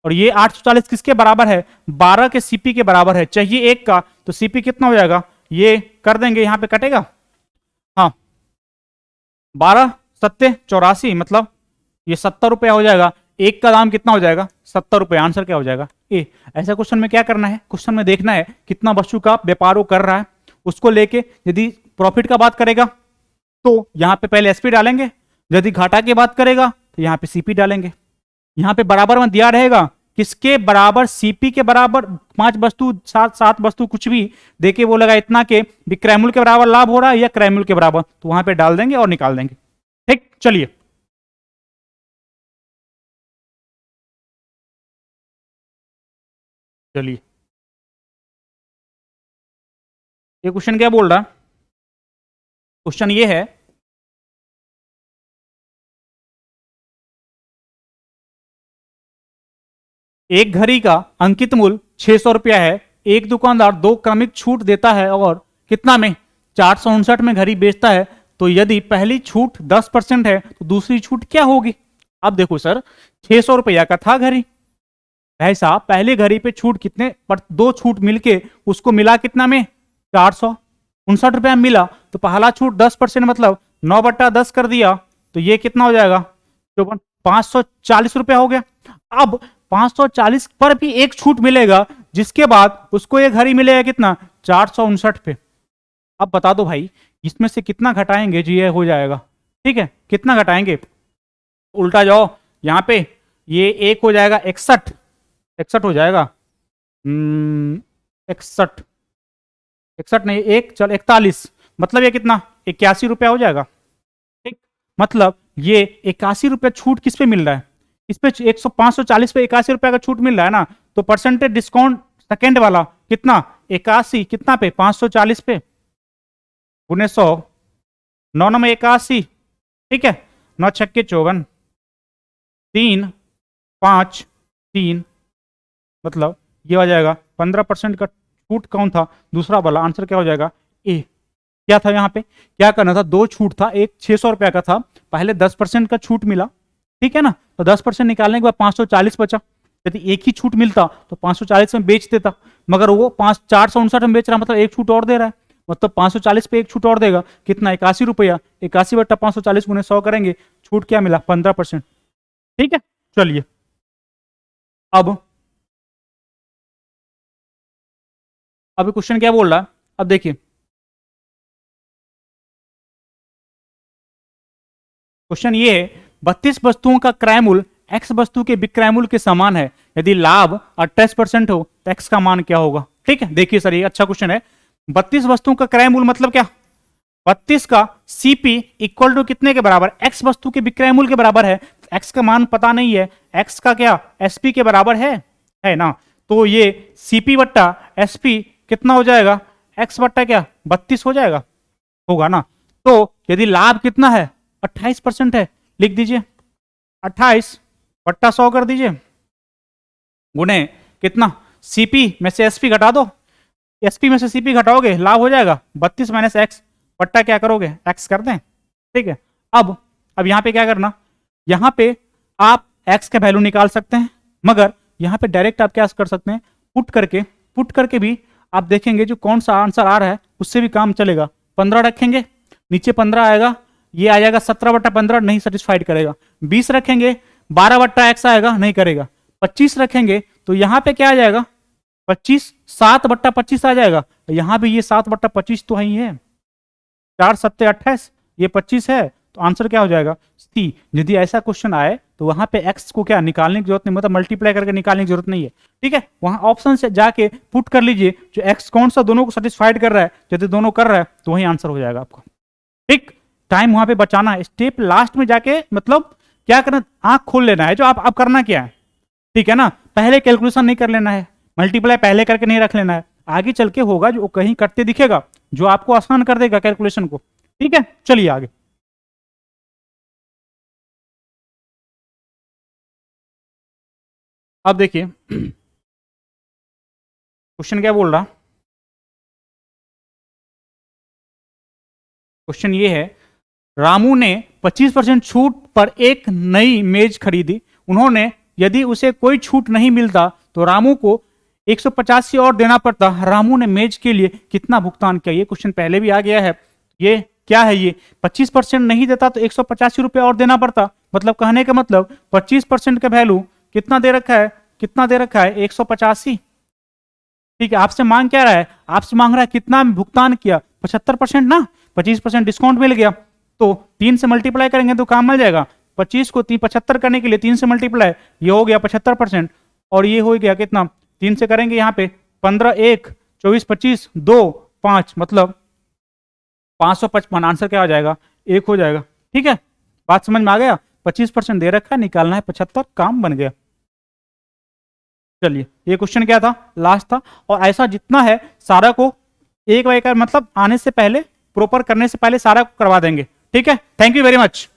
और ये 840 किसके बराबर है, 12 के सीपी के बराबर है, चाहिए एक का, तो सीपी कितना हो जाएगा, ये कर देंगे, यहां पे कटेगा, हाँ 12 सत्ते 84, मतलब ये 70 रुपया हो जाएगा। एक का दाम कितना हो जाएगा, 70 रुपया। आंसर क्या हो जाएगा, ए। ऐसा क्वेश्चन में क्या करना है, क्वेश्चन में देखना है कितना वस्तु का व्यापार वो कर रहा है, उसको लेके यदि प्रॉफिट का बात करेगा तो यहां पे पहले एसपी डालेंगे, यदि घाटा की बात करेगा तो यहां पे सीपी डालेंगे। यहां पे बराबर में दिया रहेगा किसके बराबर, सीपी के बराबर, 5 वस्तु 7 वस्तु कुछ भी देके बोलेगा इतना के क्रैमुल के बराबर लाभ हो रहा है या क्रैमुल के बराबर, तो वहां पे डाल देंगे और निकाल देंगे। ठीक, चलिए चलिए, ये क्वेश्चन क्या बोल रहा है, क्वेश्चन ये है, एक घड़ी का अंकित मूल्य 600 रुपया है, एक दुकानदार 2 क्रमिक छूट देता है और कितना में 459 में घड़ी बेचता है, तो यदि पहली छूट 10% है तो दूसरी छूट क्या होगी। अब देखो सर, 600 रुपया का था घड़ी, ऐसा पहले घड़ी पे छूट कितने पर, 2 छूट मिलके उसको मिला कितना में 459 रुपया मिला, तो पहला छूट 10% मतलब 9/10 कर दिया, तो ये कितना हो जाएगा, तो 540 रुपया हो गया। अब 540 पर भी एक छूट मिलेगा, जिसके बाद उसको ये घड़ी मिलेगा कितना 459 पे। अब बता दो भाई, इसमें से कितना घटाएंगे जी, ये हो जाएगा। ठीक है, कितना घटाएंगे, उल्टा जाओ, यहां पे ये एक हो जाएगा 61, 61 हो जाएगा, 61 61 नहीं, एक चल 41, मतलब ये कितना 81 रुपया हो जाएगा। ठीक, मतलब ये 81 रुपया छूट किस पे मिल रहा है, इस पे 540 पे 81 रुपया का छूट मिल रहा है ना, तो परसेंटेज डिस्काउंट सेकेंड वाला कितना 81, कितना पे 540 पे गुने 100, 9 में 81, ठीक है, 9 छक्के 54, 3 5 3, मतलब ये हो जाएगा 15% का छूट कौन था, दूसरा वाला। आंसर क्या हो जाएगा ए। क्या था यहाँ पे, क्या करना था, दो छूट था, एक 600 रुपया का था, पहले 10% का छूट मिला, ठीक है ना, तो 10% निकालने के बाद 540 बचा। यदि एक ही छूट मिलता तो 540 में बेच देता, मगर वो 459 में बेच रहा, मतलब एक छूट और दे रहा है, मतलब 540 पे एक छूट और देगा, कितना 81 रुपया, 81/540 गुने 100 करेंगे, छूट क्या मिला 15%। ठीक है, चलिए अब क्वेश्चन क्या बोल रहा है, अब देखिए क्वेश्चन ये है 32 वस्तुओं का क्रय मूल्य एक्स वस्तु के विक्रय मूल्य के समान है, यदि लाभ 28% हो तो एक्स का मान क्या होगा। ठीक है, देखिए सर ये अच्छा क्वेश्चन है। 32 वस्तुओं का क्रय मूल्य मतलब क्या, 32 का सीपी इक्वल टू कितने के बराबर, एक्स वस्तु के विक्रय मूल्य के बराबर है, एक्स का मान पता नहीं है, एक्स का क्या एसपी के बराबर है ना, तो ये सीपी बट्टा एसपी कितना हो जाएगा, एक्स बट्टा क्या 32 हो जाएगा, होगा ना। तो यदि लाभ कितना है 28% है, लिख दीजिए 28 बट्टा 100 कर दीजिए, गुणे कितना सीपी में से एसपी घटा दो, एसपी में से सीपी घटाओगे लाभ हो जाएगा 32 माइनस एक्स बट्टा क्या करोगे एक्स कर दें। ठीक है, अब यहां पे क्या करना, यहां पे आप एक्स का वैल्यू निकाल सकते हैं, मगर यहां पे डायरेक्ट आप क्या कर सकते हैं, पुट करके भी आप देखेंगे जो कौन सा आंसर आ रहा है उससे भी काम चलेगा। 15 रखेंगे, नीचे 15 आएगा, ये आ जाएगा 17/15, नहीं सेटिस्फाइड करेगा। 20 रखेंगे 12/x आएगा, नहीं करेगा। 25 रखेंगे तो यहां पे क्या आ जाएगा 25, 7/25 आ जाएगा, यहां भी ये 7/25 तो ही है, 4 7 28, ये 25 है, तो आंसर क्या हो जाएगा सी। यदि ऐसा क्वेश्चन आए तो वहां पे एक्स को क्या निकालने की जरूरत नहीं, मतलब मल्टीप्लाई करके निकालने की जरूरत नहीं है। ठीक है, वहां ऑप्शन से जाके पुट कर लीजिए जो एक्स कौन सा दोनों को सेटिस्फाइड कर रहा है, यदि दोनों कर रहा है तो वही आंसर हो जाएगा आपका। ठीक, टाइम वहां पे बचाना है, स्टेप लास्ट में जाके मतलब क्या करना, आंख खोल लेना है, जो आप करना क्या है, ठीक है ना, पहले कैलकुलेशन नहीं कर लेना है, मल्टीप्लाई पहले करके नहीं रख लेना है, आगे चल के होगा जो कहीं करते दिखेगा जो आपको आसान कर देगा कैलकुलेशन को। ठीक है, चलिए आगे। अब देखिए क्वेश्चन क्या बोल रहा, क्वेश्चन ये है रामू ने 25% छूट पर एक नई मेज खरीदी, उन्होंने यदि उसे कोई छूट नहीं मिलता तो रामू को 185 और देना पड़ता, रामू ने मेज के लिए कितना भुगतान किया। ये क्वेश्चन पहले भी आ गया है, ये क्या है, ये 25% नहीं देता तो 185 रुपया और देना पड़ता, मतलब कहने का मतलब 25% का वैल्यू कितना दे रखा है, कितना दे रखा है 185। ठीक है, आपसे मांग क्या रहा है, आपसे मांग रहा है कितना भुगतान किया 75% ना, 25% डिस्काउंट मिल गया तो 3 से मल्टीप्लाई करेंगे तो काम मिल जाएगा। 25 को 75 करने के लिए 3 से मल्टीप्लाई, ये हो गया 75%, और ये हो गया कितना 3 से करेंगे यहाँ पे 15 1 24 25 2 5, मतलब 555, आंसर क्या हो जाएगा 1 हो जाएगा। ठीक है, बात समझ में आ गया, 25% दे रखा है, निकालना है 75, काम बन गया। चलिए ये क्वेश्चन क्या था, लास्ट था, और ऐसा जितना है सारा को एक बार मतलब आने से पहले प्रॉपर करने से पहले सारा को करवा देंगे। ठीक है, थैंक यू वेरी मच।